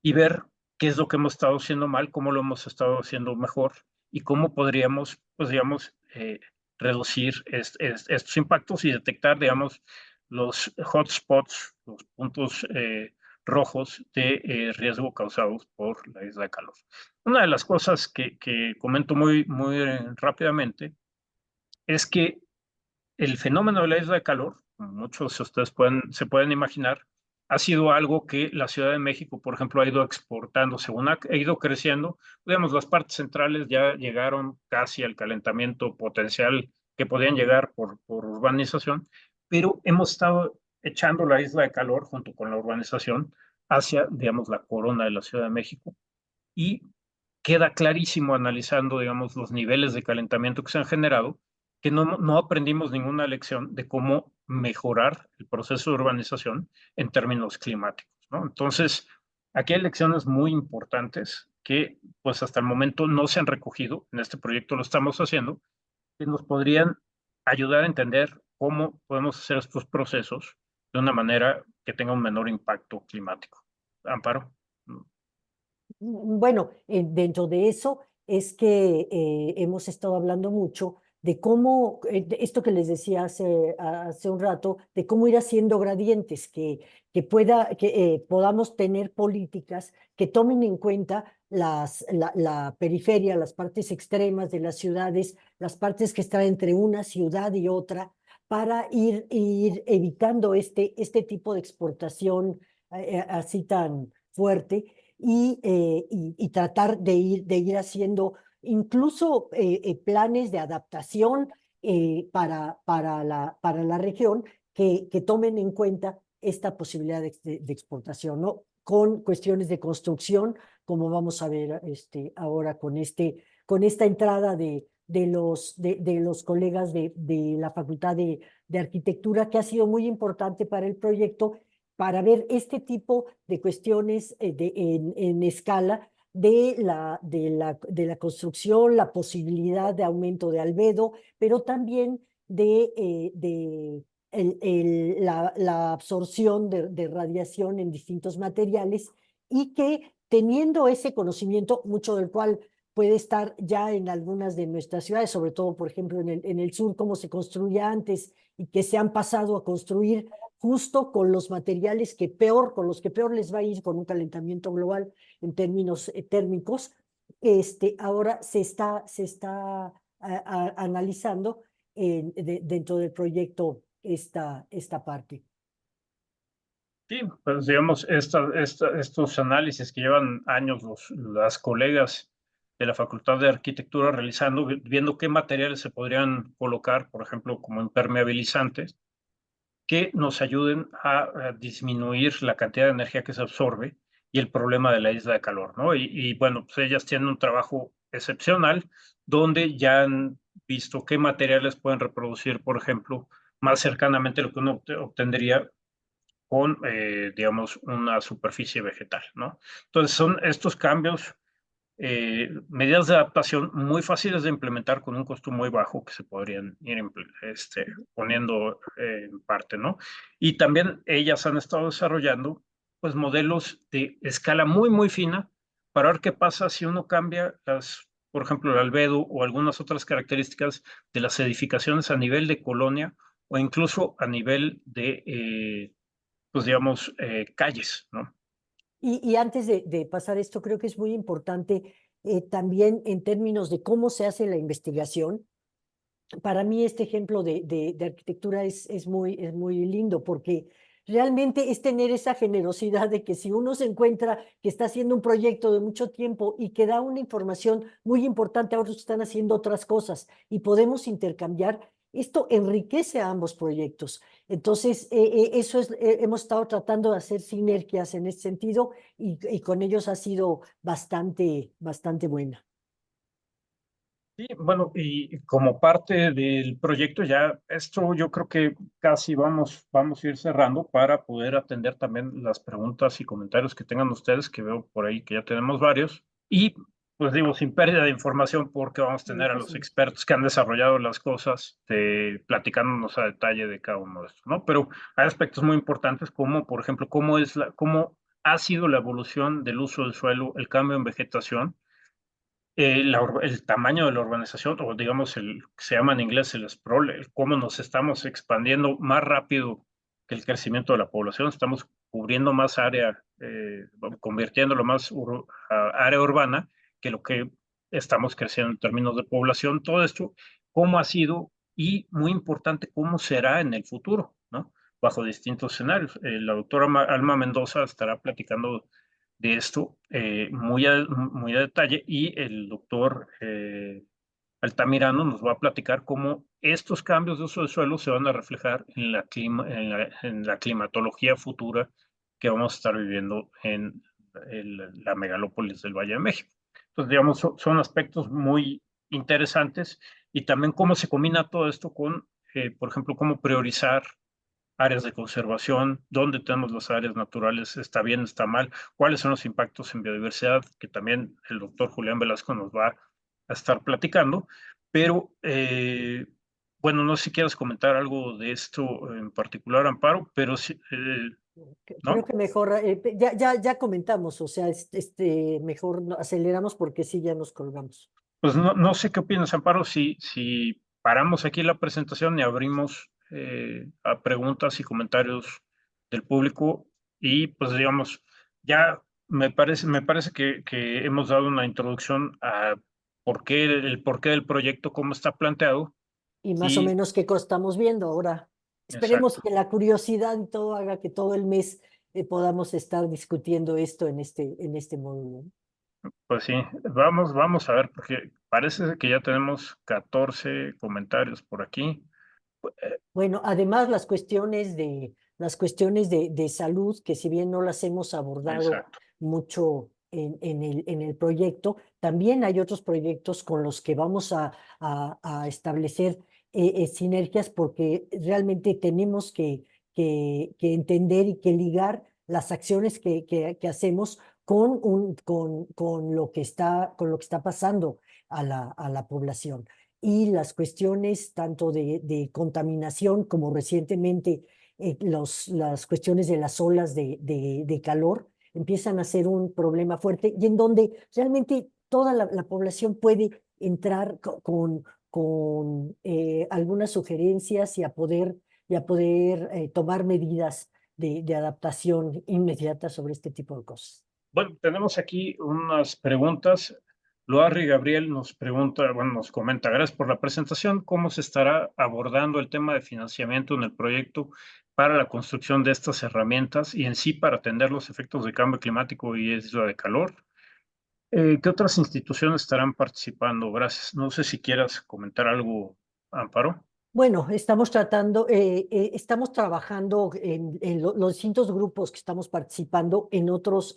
y ver qué es lo que hemos estado haciendo mal, cómo lo hemos estado haciendo mejor y cómo podríamos, pues, digamos, reducir estos impactos y detectar, digamos, los hotspots, los puntos rojos de riesgo causados por la isla de calor. Una de las cosas que comento muy rápidamente es que el fenómeno de la isla de calor, como muchos de ustedes se pueden imaginar, ha sido algo que la Ciudad de México, por ejemplo, ha ido exportando, según ha ido creciendo. Digamos, las partes centrales ya llegaron casi al calentamiento potencial que podían llegar por urbanización, pero hemos estado echando la isla de calor junto con la urbanización hacia, digamos, la corona de la Ciudad de México y queda clarísimo analizando, digamos, los niveles de calentamiento que se han generado, que no aprendimos ninguna lección de cómo mejorar el proceso de urbanización en términos climáticos, ¿no? Entonces, aquí hay lecciones muy importantes que, pues, hasta el momento no se han recogido. En este proyecto lo estamos haciendo, que nos podrían ayudar a entender cómo podemos hacer estos procesos de una manera que tenga un menor impacto climático. Amparo. Bueno, dentro de eso es que hemos estado hablando mucho de cómo, esto que les decía hace un rato, de cómo ir haciendo gradientes, que podamos tener políticas que tomen en cuenta la periferia, las partes extremas de las ciudades, las partes que están entre una ciudad y otra, para ir evitando este tipo de exportación así tan fuerte y tratar de ir haciendo incluso planes de adaptación para la región que tomen en cuenta esta posibilidad de exportación, ¿no? Con cuestiones de construcción, como vamos a ver ahora con esta entrada de los colegas de la Facultad de Arquitectura, que ha sido muy importante para el proyecto, para ver este tipo de cuestiones en escala de la construcción, la posibilidad de aumento de albedo, pero también la absorción de radiación en distintos materiales y que teniendo ese conocimiento, mucho del cual puede estar ya en algunas de nuestras ciudades, sobre todo, por ejemplo, en el sur, cómo se construía antes y que se han pasado a construir justo con los materiales con los que peor les va a ir con un calentamiento global en términos térmicos. Ahora se está analizando dentro del proyecto esta parte. Sí, pues digamos, estos análisis que llevan años las colegas de la Facultad de Arquitectura realizando, viendo qué materiales se podrían colocar, por ejemplo, como impermeabilizantes, que nos ayuden a disminuir la cantidad de energía que se absorbe y el problema de la isla de calor, ¿no? Y bueno, pues ellas tienen un trabajo excepcional donde ya han visto qué materiales pueden reproducir, por ejemplo, más cercanamente lo que uno obtendría con, digamos, una superficie vegetal, ¿no? Entonces, son estos cambios, medidas de adaptación muy fáciles de implementar con un costo muy bajo que se podrían ir poniendo en parte, ¿no? Y también ellas han estado desarrollando, pues, modelos de escala muy, muy fina para ver qué pasa si uno cambia por ejemplo, el albedo o algunas otras características de las edificaciones a nivel de colonia o incluso a nivel de pues digamos, calles, ¿no? Y antes de pasar esto, creo que es muy importante también en términos de cómo se hace la investigación. Para mí este ejemplo de arquitectura es muy lindo porque realmente es tener esa generosidad de que si uno se encuentra que está haciendo un proyecto de mucho tiempo y que da una información muy importante a otros que están haciendo otras cosas y podemos intercambiar, esto enriquece a ambos proyectos. Entonces, eso hemos estado tratando de hacer sinergias en ese sentido y con ellos ha sido bastante buena. Sí, bueno, y como parte del proyecto ya, esto yo creo que casi vamos a ir cerrando para poder atender también las preguntas y comentarios que tengan ustedes, que veo por ahí que ya tenemos varios. Y pues digo, sin pérdida de información, porque vamos a tener a los expertos que han desarrollado las cosas, platicándonos a detalle de cada uno de estos, ¿no? Pero hay aspectos muy importantes como, por ejemplo, cómo ha sido la evolución del uso del suelo, el cambio en vegetación, el tamaño de la urbanización, o digamos, se llama en inglés el sprawl, cómo nos estamos expandiendo más rápido que el crecimiento de la población, estamos cubriendo más área, convirtiéndolo más área urbana que lo que estamos creciendo en términos de población. Todo esto, cómo ha sido y, muy importante, cómo será en el futuro, ¿no? Bajo distintos escenarios. La doctora Alma Mendoza estará platicando de esto muy a detalle y el doctor Altamirano nos va a platicar cómo estos cambios de uso de suelo se van a reflejar en la climatología futura que vamos a estar viviendo en la megalópolis del Valle de México. Entonces, digamos, son aspectos muy interesantes y también cómo se combina todo esto con, por ejemplo, cómo priorizar áreas de conservación, dónde tenemos las áreas naturales, está bien, está mal, cuáles son los impactos en biodiversidad, que también el doctor Julián Velasco nos va a estar platicando, pero bueno, no sé si quieres comentar algo de esto en particular, Amparo, pero sí, Creo ¿no? que mejor, ya comentamos, o sea, mejor aceleramos porque sí, ya nos colgamos. Pues no sé qué opinas, Amparo, si paramos aquí la presentación y abrimos a preguntas y comentarios del público y pues digamos, ya me parece que hemos dado una introducción a el porqué del proyecto, cómo está planteado Y más o y menos qué cosa estamos viendo ahora. Esperemos exacto. que la curiosidad y todo haga que todo el mes podamos estar discutiendo esto en este módulo. Pues sí, vamos a ver, porque parece que ya tenemos 14 comentarios por aquí. Bueno, además las cuestiones de salud, que si bien no las hemos abordado Exacto. mucho en el proyecto, también hay otros proyectos con los que vamos a establecer sinergias porque realmente tenemos que entender y que ligar las acciones que hacemos con con lo que está pasando a la población y las cuestiones tanto de contaminación como recientemente las cuestiones de las olas de calor empiezan a ser un problema fuerte y en donde realmente toda la población puede entrar con algunas sugerencias y a poder tomar medidas de adaptación inmediata sobre este tipo de cosas. Bueno, tenemos aquí unas preguntas. Loarri Gabriel nos pregunta, bueno, nos comenta, gracias por la presentación, ¿cómo se estará abordando el tema de financiamiento en el proyecto para la construcción de estas herramientas y en sí para atender los efectos de cambio climático y isla de calor? ¿Qué otras instituciones estarán participando? Gracias. No sé si quieras comentar algo, Amparo. Bueno, estamos trabajando en los distintos grupos que estamos participando en otros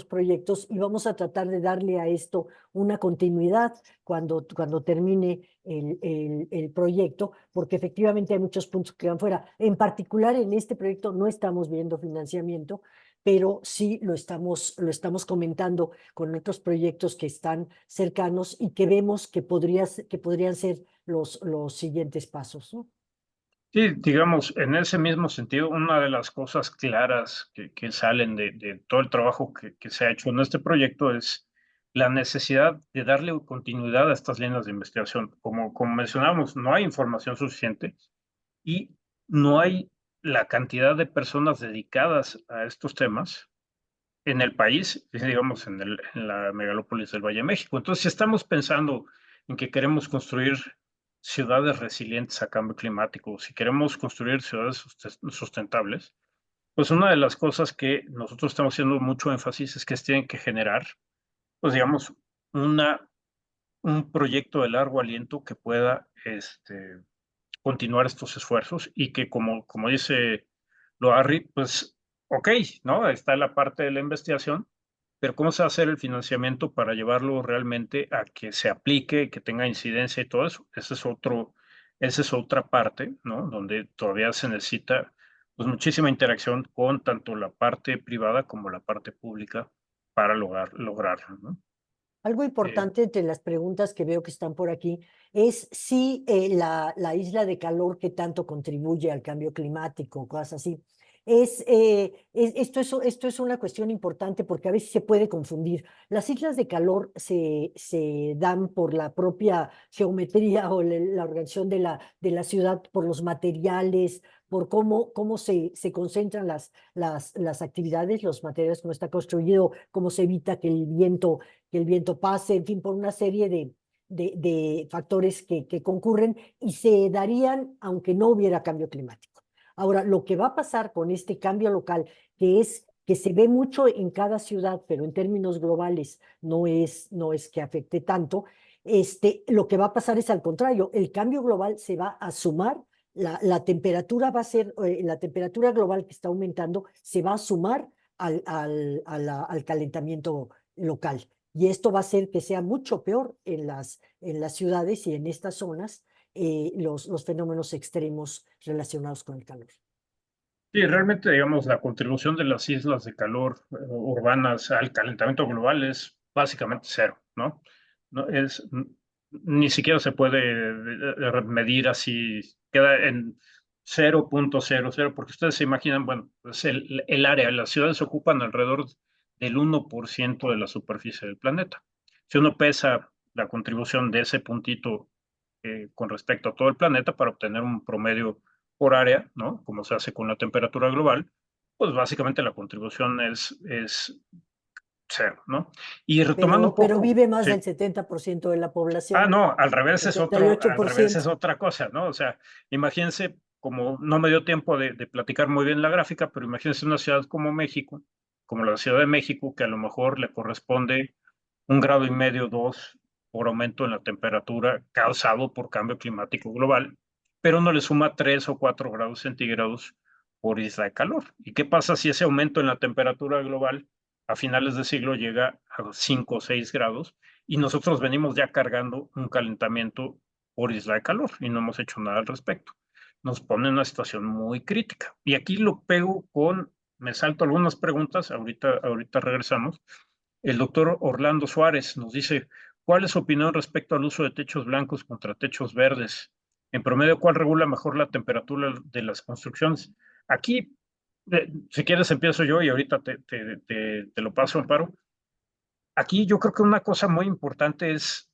proyectos y vamos a tratar de darle a esto una continuidad cuando termine el proyecto, porque efectivamente hay muchos puntos que quedan fuera. En particular, en este proyecto no estamos viendo financiamiento, pero sí lo estamos comentando con otros proyectos que están cercanos y que vemos que podrían ser los siguientes pasos, ¿no? Sí, digamos, en ese mismo sentido, una de las cosas claras que salen de todo el trabajo que se ha hecho en este proyecto es la necesidad de darle continuidad a estas líneas de investigación. Como mencionamos, no hay información suficiente y no hay la cantidad de personas dedicadas a estos temas en el país, digamos, en la megalópolis del Valle de México. Entonces, si estamos pensando en que queremos construir ciudades resilientes a cambio climático, si queremos construir ciudades sustentables, pues una de las cosas que nosotros estamos haciendo mucho énfasis es que se tienen que generar, pues digamos, un proyecto de largo aliento que pueda continuar estos esfuerzos y que como dice Loarri, pues ok, ¿no? Está la parte de la investigación, pero ¿cómo se va a hacer el financiamiento para llevarlo realmente a que se aplique, que tenga incidencia y todo eso? Esa es otra parte, ¿no? Donde todavía se necesita pues muchísima interacción con tanto la parte privada como la parte pública para lograrlo, ¿no? Algo Eh, importante entre las preguntas que veo que están por aquí es si la isla de calor que tanto contribuye al cambio climático, cosas así. Esto es una cuestión importante porque a veces se puede confundir. Las islas de calor se dan por la propia geometría o la organización de la ciudad, por los materiales, por cómo se concentran las actividades, los materiales, cómo está construido, cómo se evita que el viento pase, en fin, por una serie de factores que concurren y se darían aunque no hubiera cambio climático. Ahora, lo que va a pasar con este cambio local, que es que se ve mucho en cada ciudad, pero en términos globales no es que afecte tanto, lo que va a pasar es al contrario, el cambio global se va a sumar, la temperatura va a ser, la temperatura global que está aumentando se va a sumar al calentamiento local. Y esto va a hacer que sea mucho peor en las ciudades y en estas zonas los fenómenos extremos relacionados con el calor. Sí, realmente, digamos, la contribución de las islas de calor urbanas al calentamiento global es básicamente cero, ¿no? No es, ni siquiera se puede medir así, queda en 0.00, porque ustedes se imaginan, bueno, pues el área, las ciudades ocupan alrededor del 1% de la superficie del planeta. Si uno pesa la contribución de ese puntito con respecto a todo el planeta para obtener un promedio por área, ¿no? Como se hace con la temperatura global, pues básicamente la contribución es cero, ¿no? Y retomando un Pero poco, vive más sí. del 70% de la Ah, población, no, al revés 78%. es otra cosa, ¿no? O sea, imagínense, como no me dio tiempo de platicar muy bien la gráfica, pero imagínense una ciudad como México, como la Ciudad de México, que a lo mejor le corresponde 1,5 grados, 2, por aumento en la temperatura causado por cambio climático global, pero no le suma 3 o 4 grados centígrados por isla de calor. ¿Y qué pasa si ese aumento en la temperatura global a finales de siglo llega a 5 o 6 grados y nosotros venimos ya cargando un calentamiento por isla de calor y no hemos hecho nada al respecto? Nos pone en una situación muy crítica. Y aquí lo pego me salto algunas preguntas, ahorita regresamos. El doctor Orlando Suárez nos dice, ¿cuál es su opinión respecto al uso de techos blancos contra techos verdes? En promedio, ¿cuál regula mejor la temperatura de las construcciones? Aquí, si quieres, empiezo yo y ahorita te lo paso, Amparo. aquí yo creo que una cosa muy importante es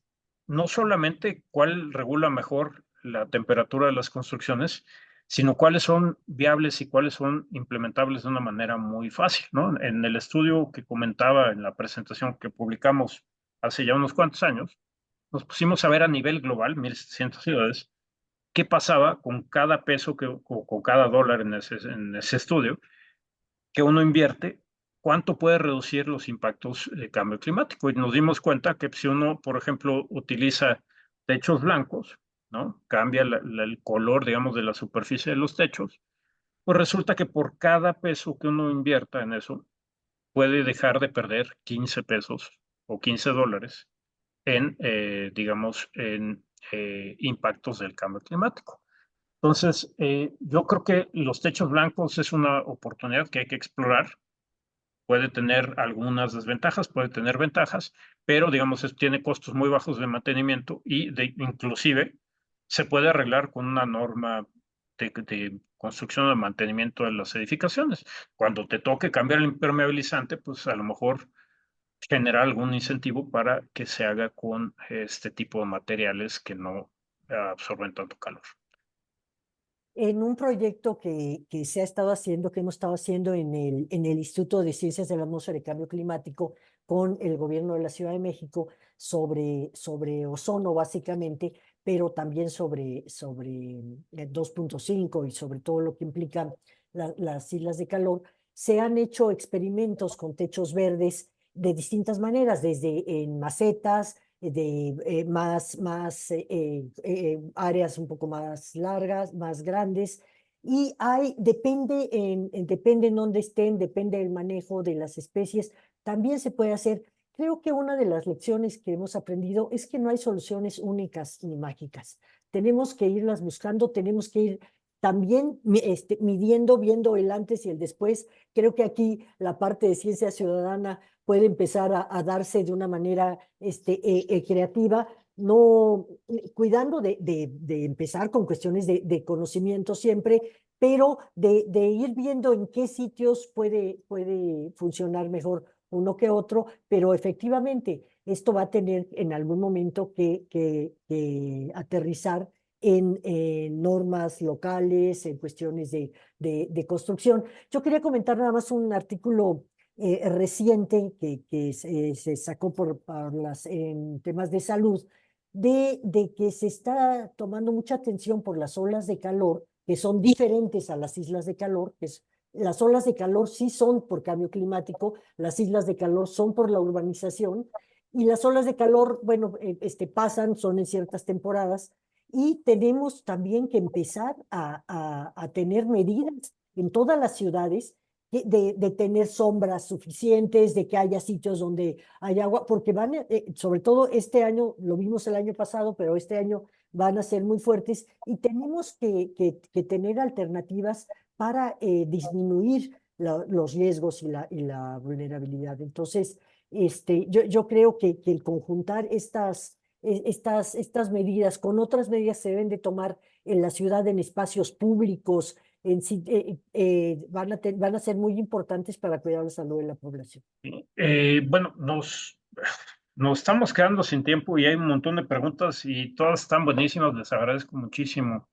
no solamente cuál regula mejor la temperatura de las construcciones, sino cuáles son viables y cuáles son implementables de una manera muy fácil, ¿no? En el estudio que comentaba en la presentación que publicamos hace ya unos cuantos años, nos pusimos a ver a nivel global, 1.700 ciudades, qué pasaba con cada peso o con cada dólar en ese estudio que uno invierte, cuánto puede reducir los impactos de cambio climático. Y nos dimos cuenta que si uno, por ejemplo, utiliza techos blancos, ¿no? Cambia el color, digamos, de la superficie de los techos, pues resulta que por cada peso que uno invierta en eso, puede dejar de perder 15 pesos o 15 dólares en, digamos, en impactos del cambio climático. Entonces, yo creo que los techos blancos es una oportunidad que hay que explorar. Puede tener algunas desventajas, puede tener ventajas, pero digamos, tiene costos muy bajos de mantenimiento y inclusive se puede arreglar con una norma de construcción o de mantenimiento de las edificaciones. Cuando te toque cambiar el impermeabilizante, pues a lo mejor generar algún incentivo para que se haga con este tipo de materiales que no absorben tanto calor. En un proyecto que se ha estado haciendo, que hemos estado haciendo en el Instituto de Ciencias de la Atmósfera y Cambio Climático con el gobierno de la Ciudad de México sobre ozono, básicamente, pero también sobre 2.5 y sobre todo lo que implican las islas de calor, se han hecho experimentos con techos verdes de distintas maneras, desde en macetas, de áreas un poco más largas, más grandes. Y depende en dónde estén, depende del manejo de las especies, también se puede hacer. Creo que una de las lecciones que hemos aprendido es que no hay soluciones únicas ni mágicas. Tenemos que irlas buscando, tenemos que ir también midiendo, viendo el antes y el después. Creo que aquí la parte de ciencia ciudadana puede empezar a darse de una manera creativa, no cuidando de empezar con cuestiones de conocimiento siempre, pero de ir viendo en qué sitios puede funcionar mejor uno que otro, pero efectivamente esto va a tener en algún momento que aterrizar en normas locales, en cuestiones de construcción. Yo quería comentar nada más un artículo reciente que se sacó en temas de salud, de que se está tomando mucha atención por las olas de calor, que son diferentes a las islas de calor, las olas de calor sí son por cambio climático, las islas de calor son por la urbanización, y las olas de calor, bueno, pasan, son en ciertas temporadas, y tenemos también que empezar a tener medidas en todas las ciudades de tener sombras suficientes, de que haya sitios donde hay agua, porque sobre todo este año, lo vimos el año pasado, pero este año van a ser muy fuertes y tenemos que tener alternativas para disminuir los riesgos y la vulnerabilidad. Entonces, yo creo que el conjuntar estas medidas con otras medidas se deben de tomar en la ciudad, en espacios públicos, van a ser muy importantes para cuidar la salud de la población. Bueno, nos estamos quedando sin tiempo y hay un montón de preguntas y todas están buenísimas. Les agradezco muchísimo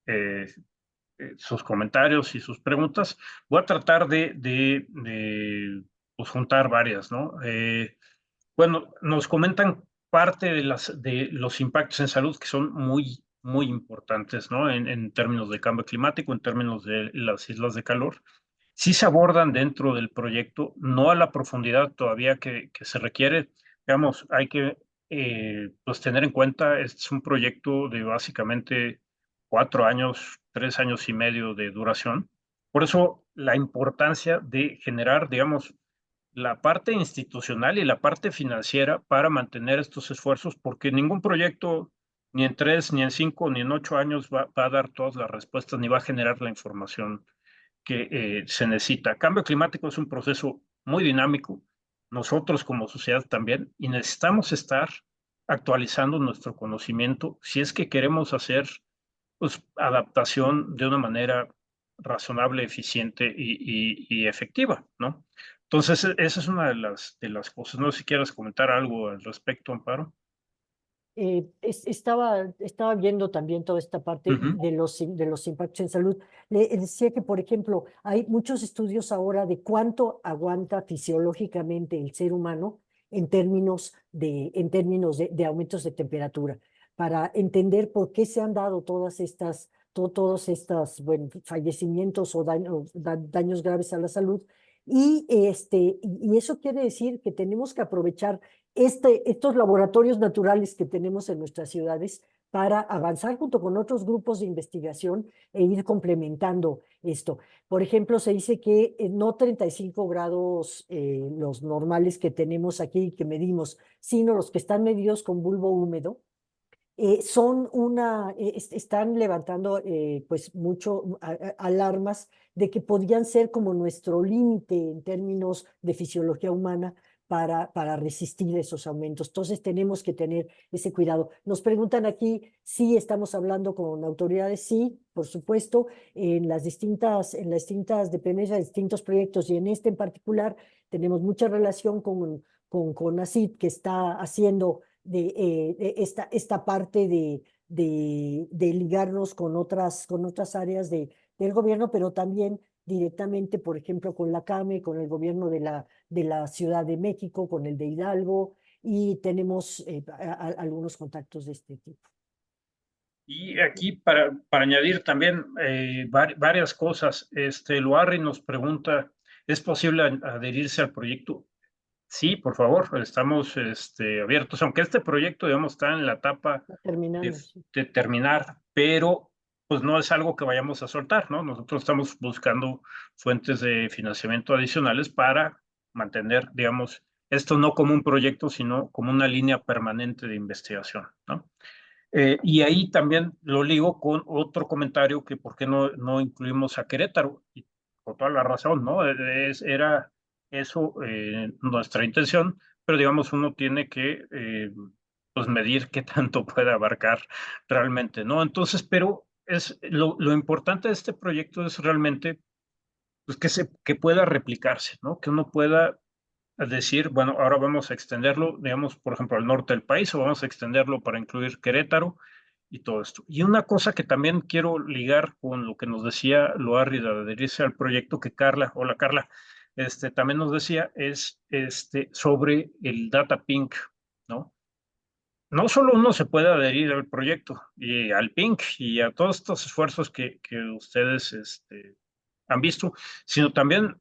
eh, sus comentarios y sus preguntas. Voy a tratar de pues, juntar varias, ¿no? Bueno, nos comentan parte de los impactos en salud que son muy, muy importantes, ¿no? En términos de cambio climático, en términos de las islas de calor. Sí se abordan dentro del proyecto, no a la profundidad todavía que se requiere. Digamos, hay que pues tener en cuenta, este es un proyecto de básicamente 4 años, 3 años y medio de duración. Por eso la importancia de generar, digamos, la parte institucional y la parte financiera para mantener estos esfuerzos, porque ningún proyecto, ni en 3, ni en 5, ni en 8 años va a dar todas las respuestas, ni va a generar la información que se necesita. Cambio climático es un proceso muy dinámico, nosotros como sociedad también, y necesitamos estar actualizando nuestro conocimiento si es que queremos hacer pues, adaptación de una manera razonable, eficiente y efectiva, ¿no? Entonces, esa es una de las cosas. No sé si quieres comentar algo al respecto, Amparo. Estaba viendo también toda esta parte Ujú. de los impactos en salud. Le decía que, por ejemplo, hay muchos estudios ahora de cuánto aguanta fisiológicamente el ser humano en términos de aumentos de temperatura, para entender por qué se han dado todos estos, bueno, fallecimientos o daños graves a la salud. Y eso quiere decir que tenemos que aprovechar estos laboratorios naturales que tenemos en nuestras ciudades para avanzar junto con otros grupos de investigación e ir complementando esto. Por ejemplo, se dice que no 35 grados los normales que tenemos aquí, que medimos, sino los que están medidos con bulbo húmedo, están levantando pues mucho alarmas de que podrían ser como nuestro límite en términos de fisiología humana para resistir esos aumentos. Entonces tenemos que tener ese cuidado. Nos preguntan aquí si estamos hablando con autoridades. Sí, por supuesto, en las distintas dependencias, distintos proyectos, y en este en particular tenemos mucha relación con CONACYT, que está haciendo de esta parte de ligarnos con otras áreas del gobierno, pero también directamente, por ejemplo, con la CAME, con el gobierno de la Ciudad de México, con el de Hidalgo, y tenemos algunos contactos de este tipo. Y aquí para añadir también varias cosas, Loarri nos pregunta, ¿es posible adherirse al proyecto? Sí, por favor, estamos abiertos, aunque este proyecto, digamos, está en la etapa de, Terminando. Sí. de terminar, pero pues no es algo que vayamos a soltar, ¿no? Nosotros estamos buscando fuentes de financiamiento adicionales para mantener, digamos, esto no como un proyecto, sino como una línea permanente de investigación, ¿no? Y ahí también lo ligo con otro comentario que por qué no incluimos a Querétaro, y con toda la razón, ¿no? Era eso nuestra intención, pero digamos uno tiene que pues medir qué tanto puede abarcar realmente, ¿no? Entonces, pero lo importante de este proyecto es realmente pues, que pueda replicarse, ¿no? Que uno pueda decir, bueno, ahora vamos a extenderlo, digamos, por ejemplo, al norte del país, o vamos a extenderlo para incluir Querétaro y todo esto. Y una cosa que también quiero ligar con lo que nos decía Loarri de adherirse al proyecto que Carla, hola Carla, también nos decía, es sobre el Data Pink, ¿no? No solo uno se puede adherir al proyecto y al Pink y a todos estos esfuerzos que ustedes han visto, sino también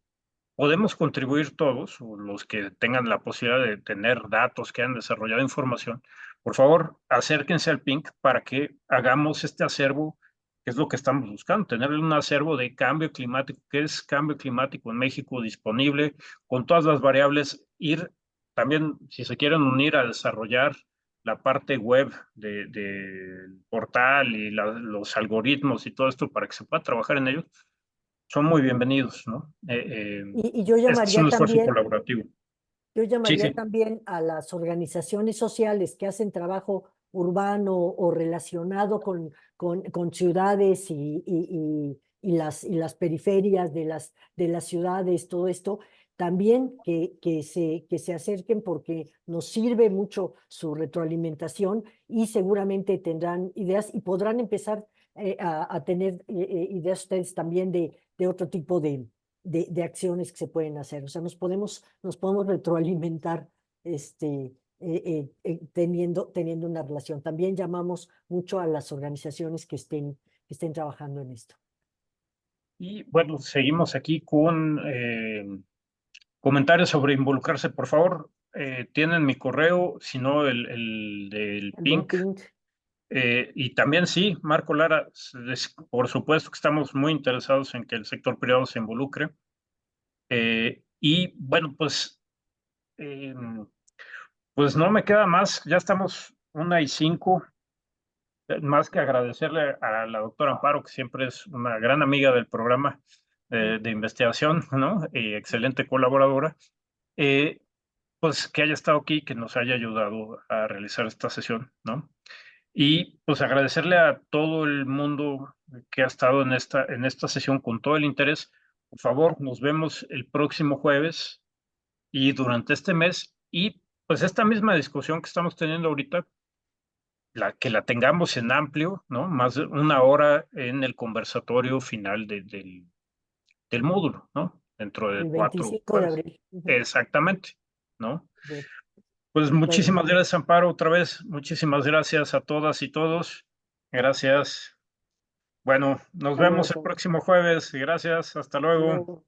podemos contribuir todos, o los que tengan la posibilidad de tener datos, que han desarrollado información, por favor, acérquense al PINC para que hagamos este acervo, que es lo que estamos buscando, tener un acervo de cambio climático, que es cambio climático en México disponible, con todas las variables, ir también, si se quieren unir a desarrollar la parte web del portal y los algoritmos y todo esto para que se pueda trabajar en ellos, son muy bienvenidos, ¿no? Y yo Este es un llamaría esfuerzo también colaborativo. Yo Sí, llamaría sí. también a las organizaciones sociales que hacen trabajo urbano o relacionado con ciudades y las periferias de las ciudades, todo esto, también que se acerquen, porque nos sirve mucho su retroalimentación, y seguramente tendrán ideas y podrán empezar a tener ideas ustedes también de otro tipo de acciones que se pueden hacer. O sea, nos podemos retroalimentar teniendo una relación. También llamamos mucho a las organizaciones que estén trabajando en esto. Y bueno, seguimos aquí con comentarios sobre involucrarse. Por favor, tienen mi correo, si no el del El del Pink. Pink. Y también sí, Marco Lara, por supuesto que estamos muy interesados en que el sector privado se involucre. Y bueno, eh, pues no me queda más, ya estamos 1:05. Más que agradecerle a la doctora Amparo, que siempre es una gran amiga del programa de investigación, ¿no? Y excelente colaboradora, eh, pues que haya estado aquí, que nos haya ayudado a realizar esta sesión, ¿no? Y pues agradecerle a todo el mundo que ha estado en esta sesión con todo el interés. Por favor, nos vemos el próximo jueves y durante este mes, y pues esta misma discusión que estamos teniendo ahorita, que la tengamos en amplio, ¿no? Más de 1 hora en el conversatorio final del módulo, ¿no? Dentro de El 4 25 de jueves. abril. Ujú. Exactamente, ¿no? Bueno, Pues bueno, muchísimas gracias, Amparo, otra vez. Muchísimas gracias a todas y todos. Gracias. Bueno, nos hasta vemos el luego. próximo jueves. Gracias. Hasta Hasta luego. luego.